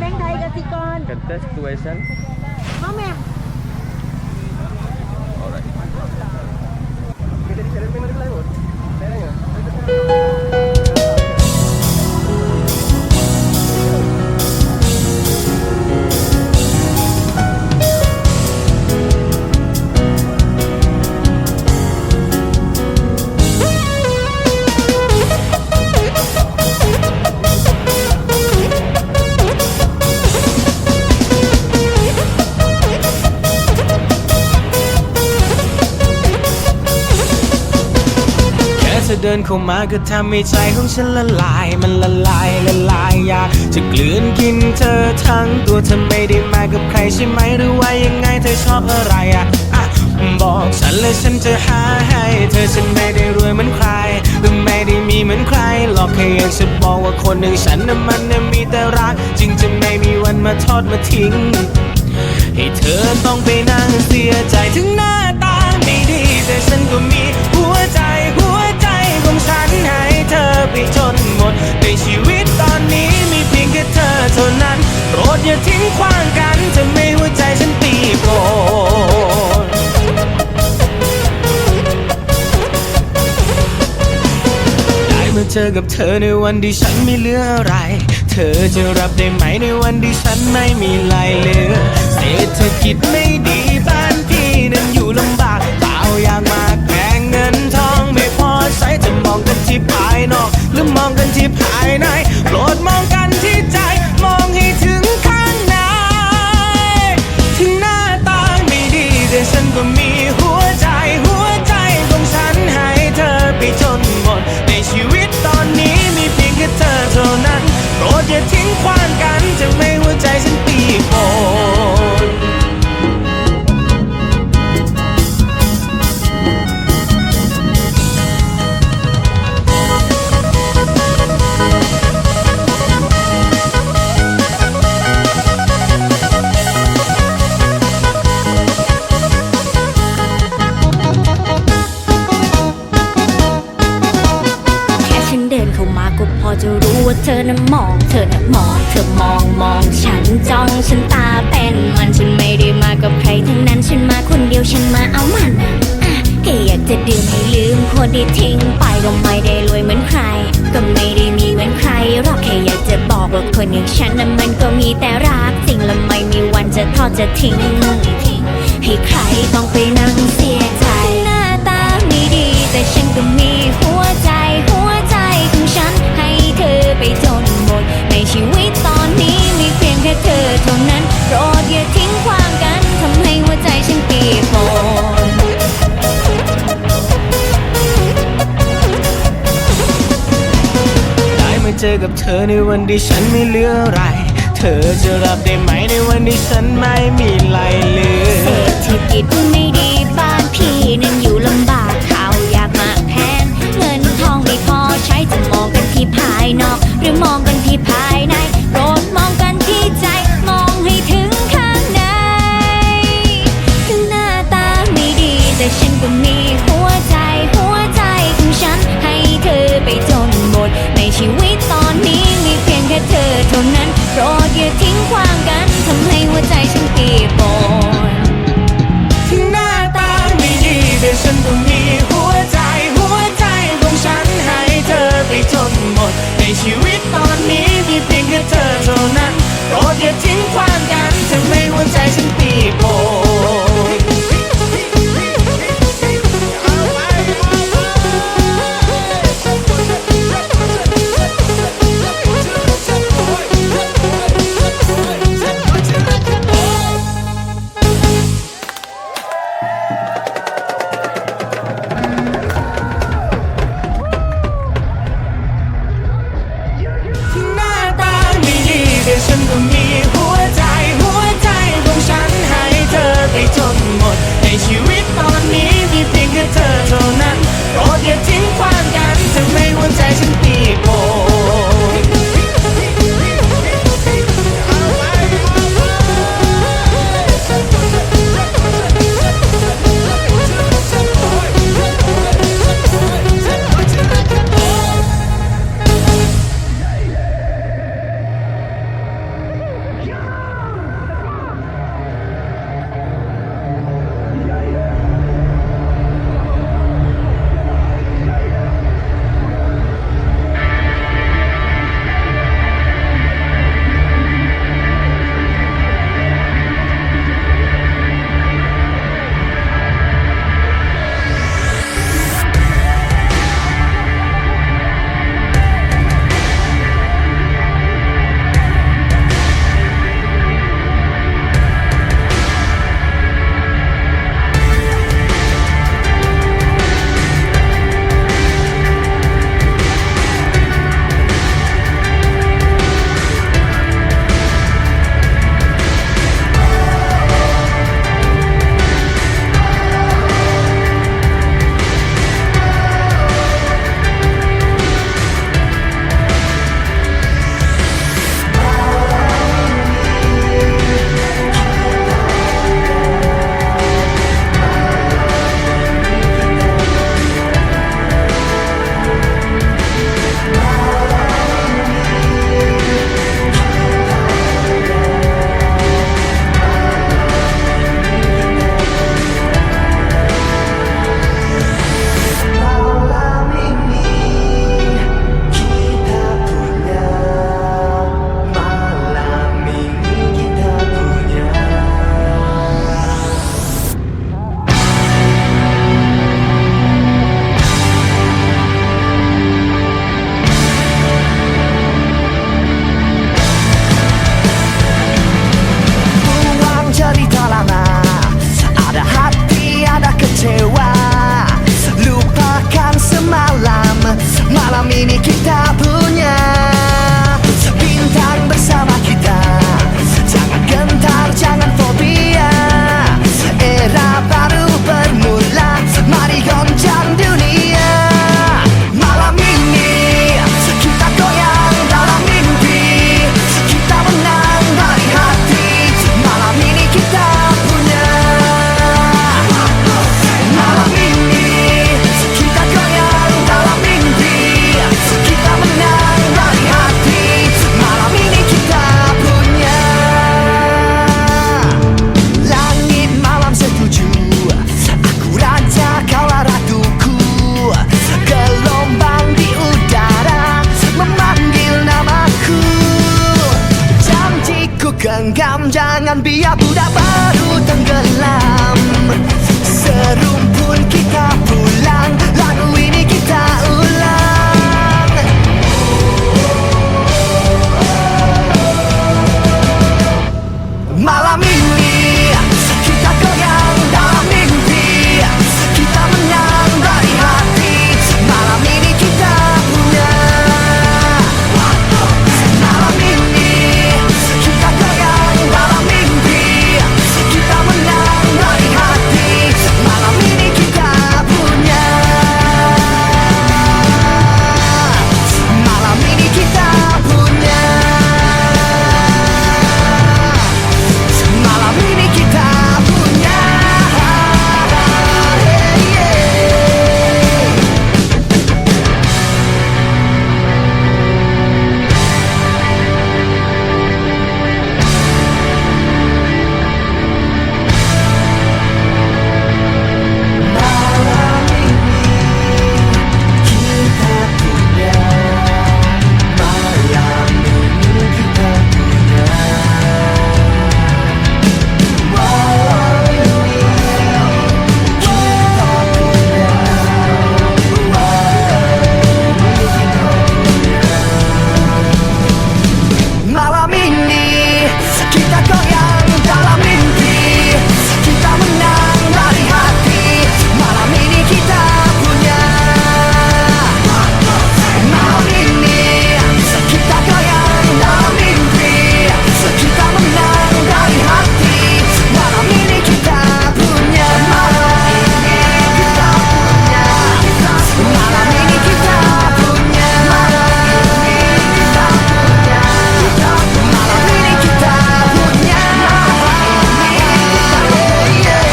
แบงค์ไทยกสิกร Situation. No ma'am.เดินเข้ามาก็ทำให้ใจของฉันละลายมันละลายอยากจะกลืนกินเธอทั้งตัวเธอไม่ได้มากับใครใช่ไหมหรือว่ายังไงเธอชอบอะไรบอกฉันเลยฉันจะหาให้เธอฉันไม่ได้รวยเหมือนใครหรือไม่ได้มีเหมือนใครหรอกแค่อยากจะบอกว่าคนหนึ่งฉันน่ะมันน่ะมีแต่รักจึงจะไม่มีวันมาทอดมาทิ้งให้เธอต้องไปนั่งเสียใจถึงหน้าตาไม่ดีแต่ฉันก็มีหัวใจของฉันให้เธอไปจนหมดในชีวิตตอนนี้มีเพียงแค่เธอเท่านั้นโปรดอย่าทิ้งขว้างกันจะไม่หัวใจฉันตีโกนได้มาเจอกับเธอในวันที่ฉันไม่เหลืออะไรเธอจะรับได้ไหมในวันที่ฉันไม่มีไหลเหลือเศรษฐกิจไม่ดีบ้านพี่นั้นอยู่ลำบากเปล่าอย่างมากแพงเงินทองไม่พอใช้จะมองกันที่ภายนอกหรือมองกันที่ภายในโปรดมองกันที่ใจมองให้ถึงข้างในถึงหน้าตาไม่ดีแต่ฉันก็มีหัวใจของฉันให้เธอไปจนหมดในชีวิตตอนนี้มีเพียงแค่เธอเท่านั้นโปรดอย่าทิ้งขว้างกันจะไม่หัวใจฉันตีโกน จะรู้ว่าเธอน่ะมองเธอน่ะมองเธอมองฉันจ้องฉันตาเป็นมันฉันไม่ได้มากับใครทั้งนั้นฉันมาคนเดียวฉันมาเอามันแค่อยากจะดื่มให้ลืมคนที่ทิ้งไปก็ไม่ได้รวยเหมือนใครก็ไม่ได้มีเหมือนใครหรอกแค่อยากจะบอกว่าคนอย่างฉันน่ะมันก็มีแต่รักจริงและไม่มีวันจะทอดจะทิ้งให้ใครต้องไปนั่งเสียใจหน้าตาไม่ดีแต่ฉันก็มีหัวใจของฉันให้เธอไปจนหมดในชีวิตตอนนี้มีเพียงแค่เธอเท่านั้นโปรดอย่าทิ้งขว้างกันทำให้หัวใจฉันเปียกฝนได้มาเจอกับเธอในวันที่ฉันไม่เหลืออะไรเธอจะรับได้ไหมในวันที่ฉันไม่มีอะไรเหลือเศรษฐกิจไม่ดีบ้านพี่นั้นอยู่ลำบากข้าวยากมากแพงเงินทองไม่พอใช้จะมองกันที่ภายนอกหรือมองกันที่ภายในโปรดมองกันที่ใจมองให้ถึงข้างในถึงหน้าตาไม่ดีแต่ฉันก็มีหัวใจของฉันให้เธอไปจนหมดในชีวิตตอนนี้มีเพียงแค่เธอเท่านั้นโปรดอย่าทิ้งขว้างกันทำให้หัวใจฉันเปียกฝนถึงหน้าตาไม่ดีแต่ฉันก็มีหัวใจของฉันให้เธอไปจนหมดในชีวิตตอนนี้มีเพียงแค่เธอเท่านั้นโปรดอย่าทิ้งขว้างกันทำให้หัวใจฉันเปียกฝน Jangan biar budak baru tenggelam. Serumpun kita pulang, lagu ini kita ulang. Malam ini kita goyang dalam mimpi, kita menang dari hati. Malam ini kita punya. Malam ini kita goyang dalam mimpi, kita menang dari hati. Malam ini kita punya. Malam ini kita punya. Malam ini kita punya. Malam ini kita goyang dalam mimpi, kita menang dari hati. Malam ini kita punya. Malam ini kita goyang dalam mimpi, kita menang dari hati. Malam ini kita punya. Malam ini kita punya. Malam ini kita punya. Malam ini kita punya. Malam ini kita punya.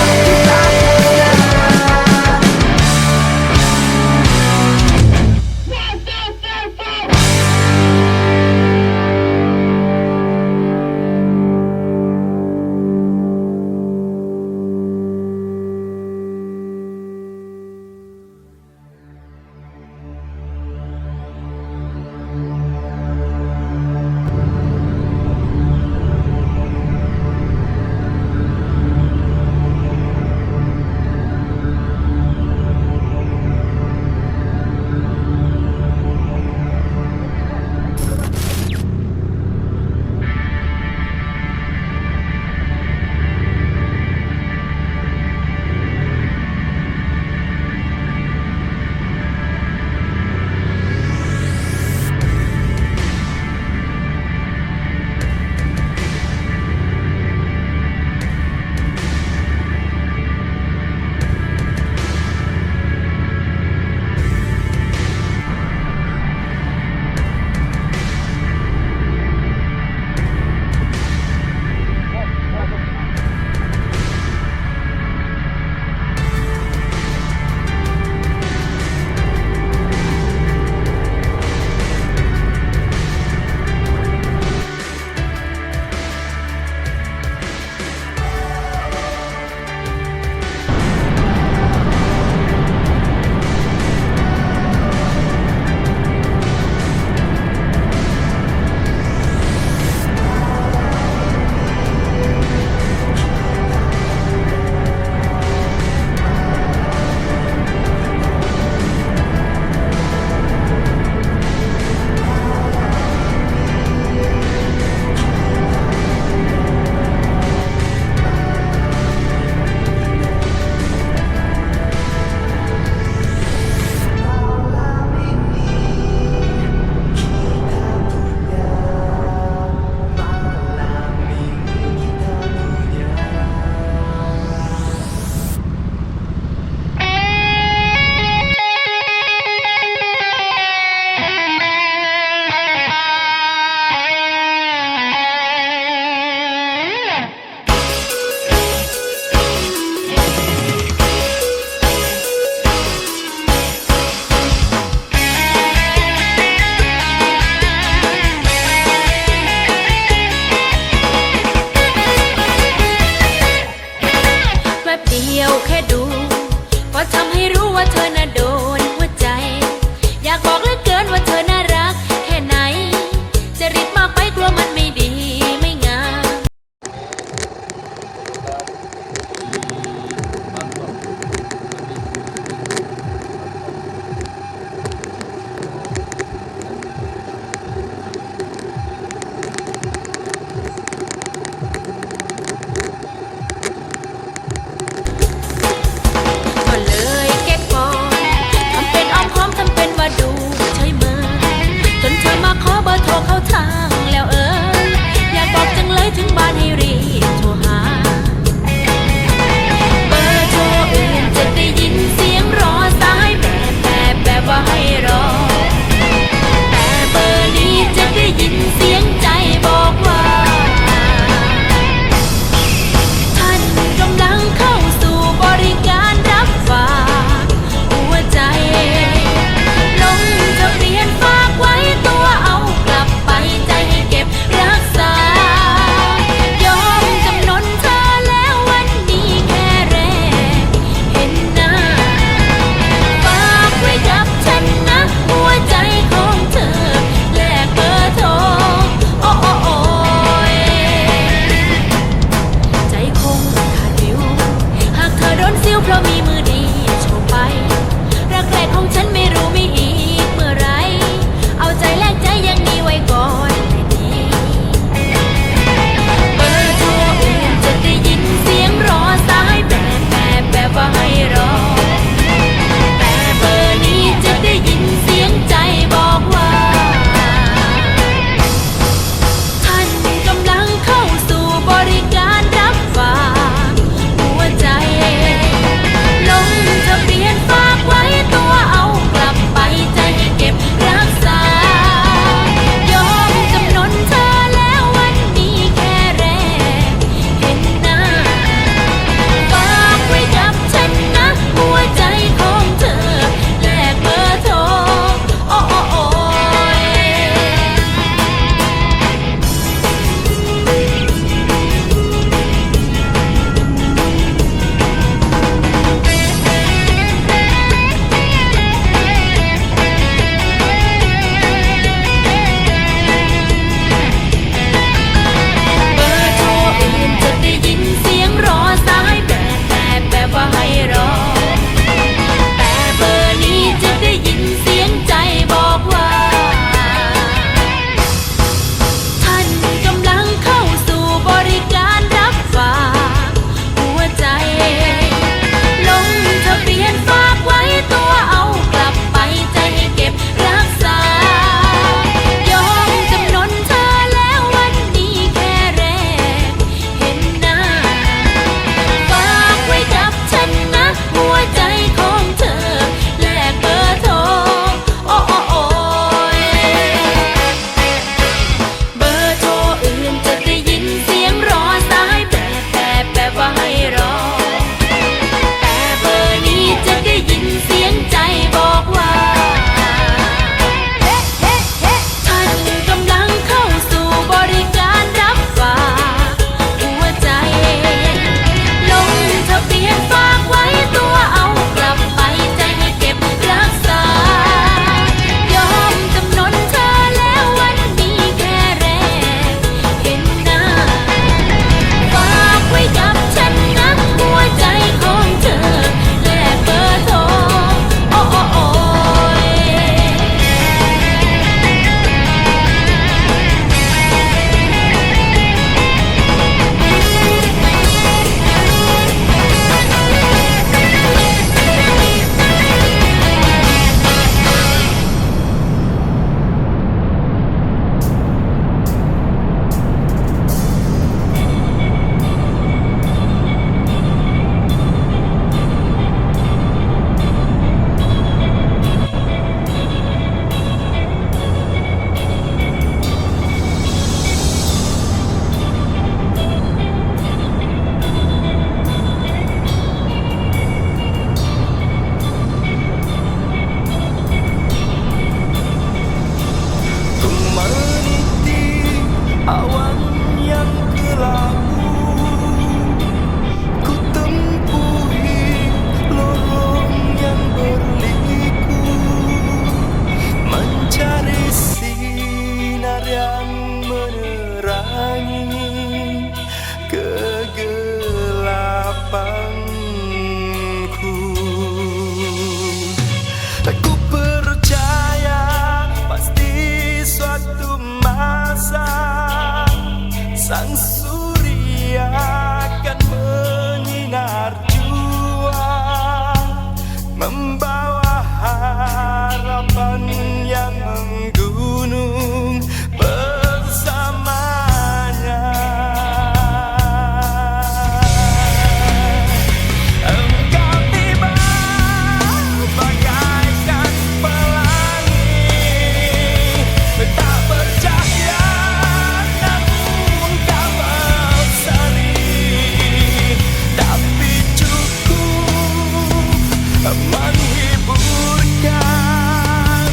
menghiburkan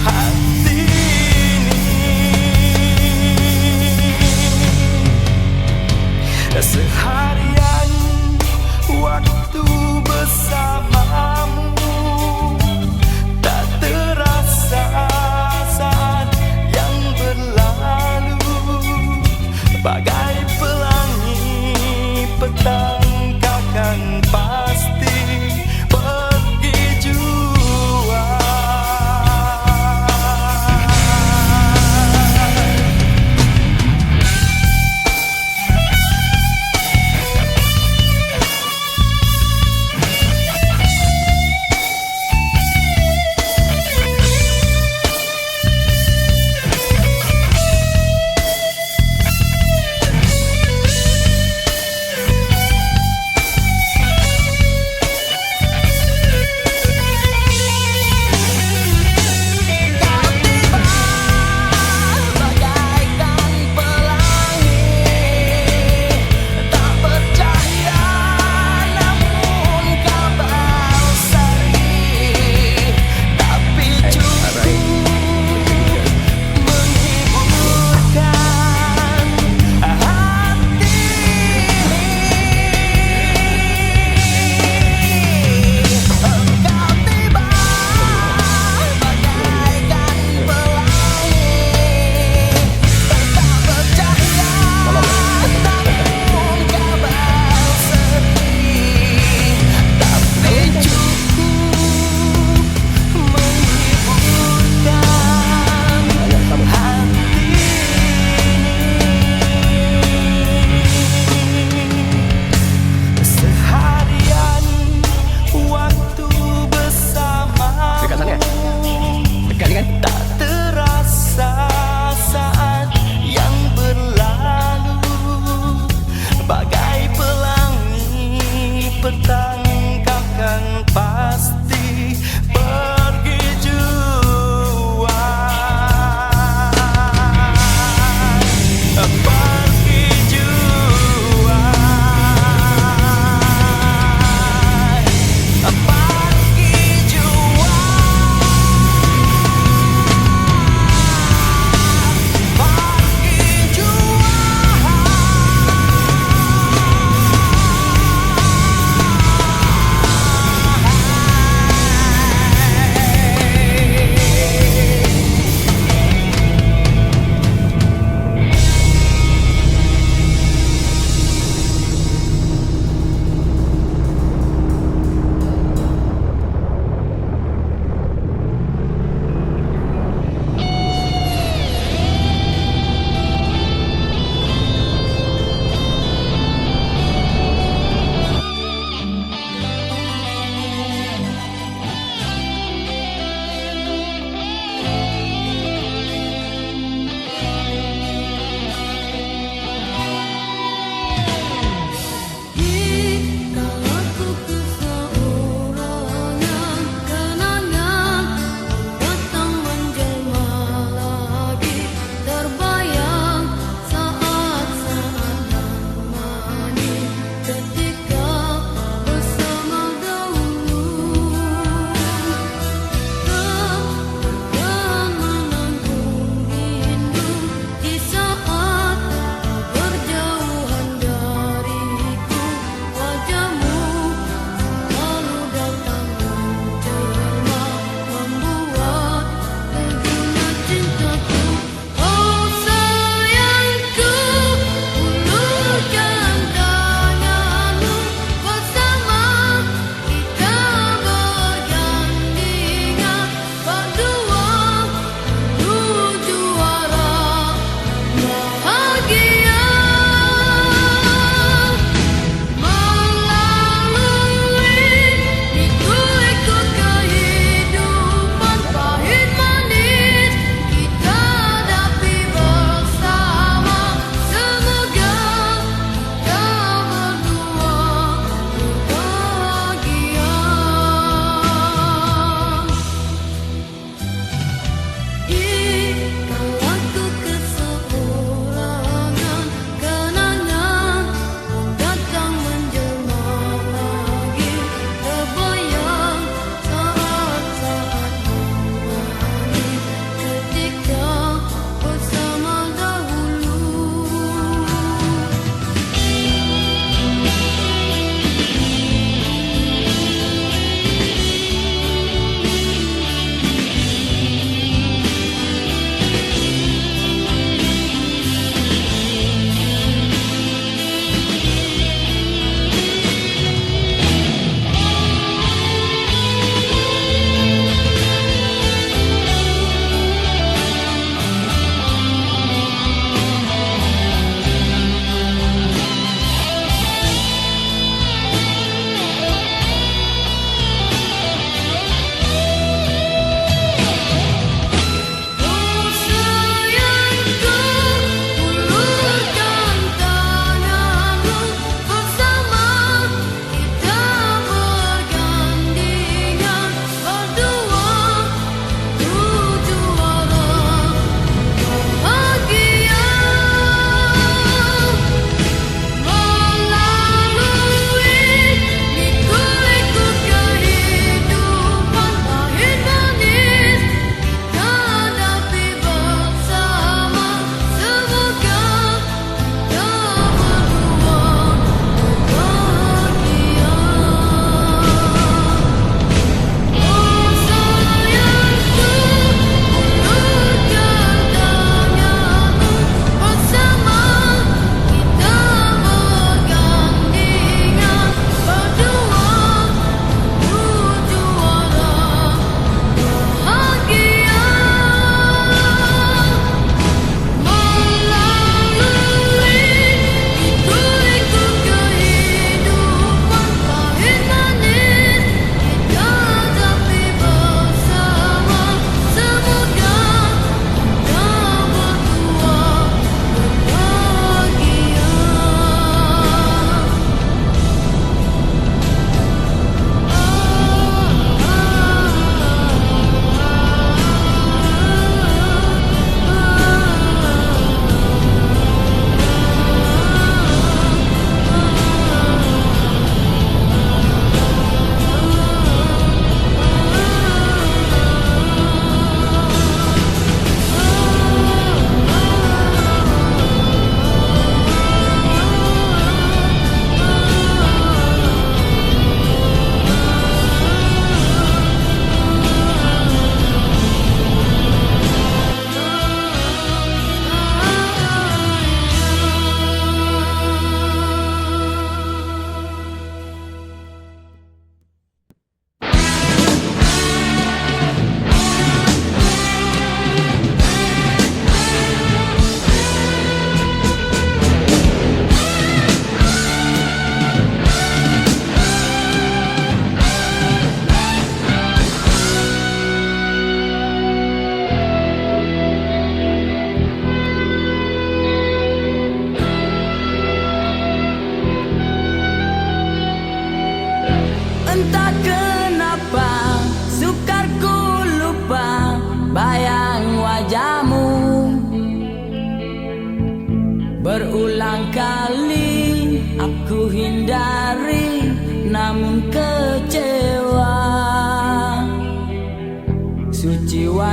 hati ini. Seharian waktu bersamamu tak terasa saat yang berlalu, bagai pelangi petang takkan pasti pergi juga.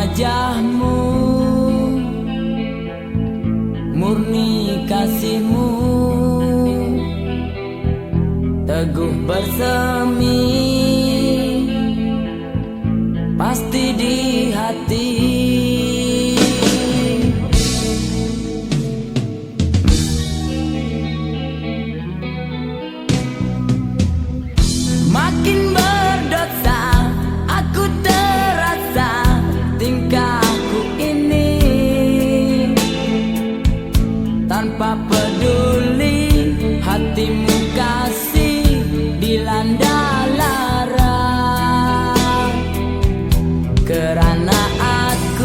wajahmu, murni kasihmu, teguh bersemi, pasti di hati. Makin berdosa aku terasa tingkahku ini, tanpa peduli hatimu kasih dilanda lara, kerana aku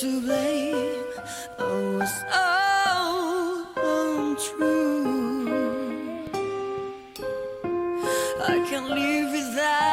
to blame. I was so untrue. I can't live without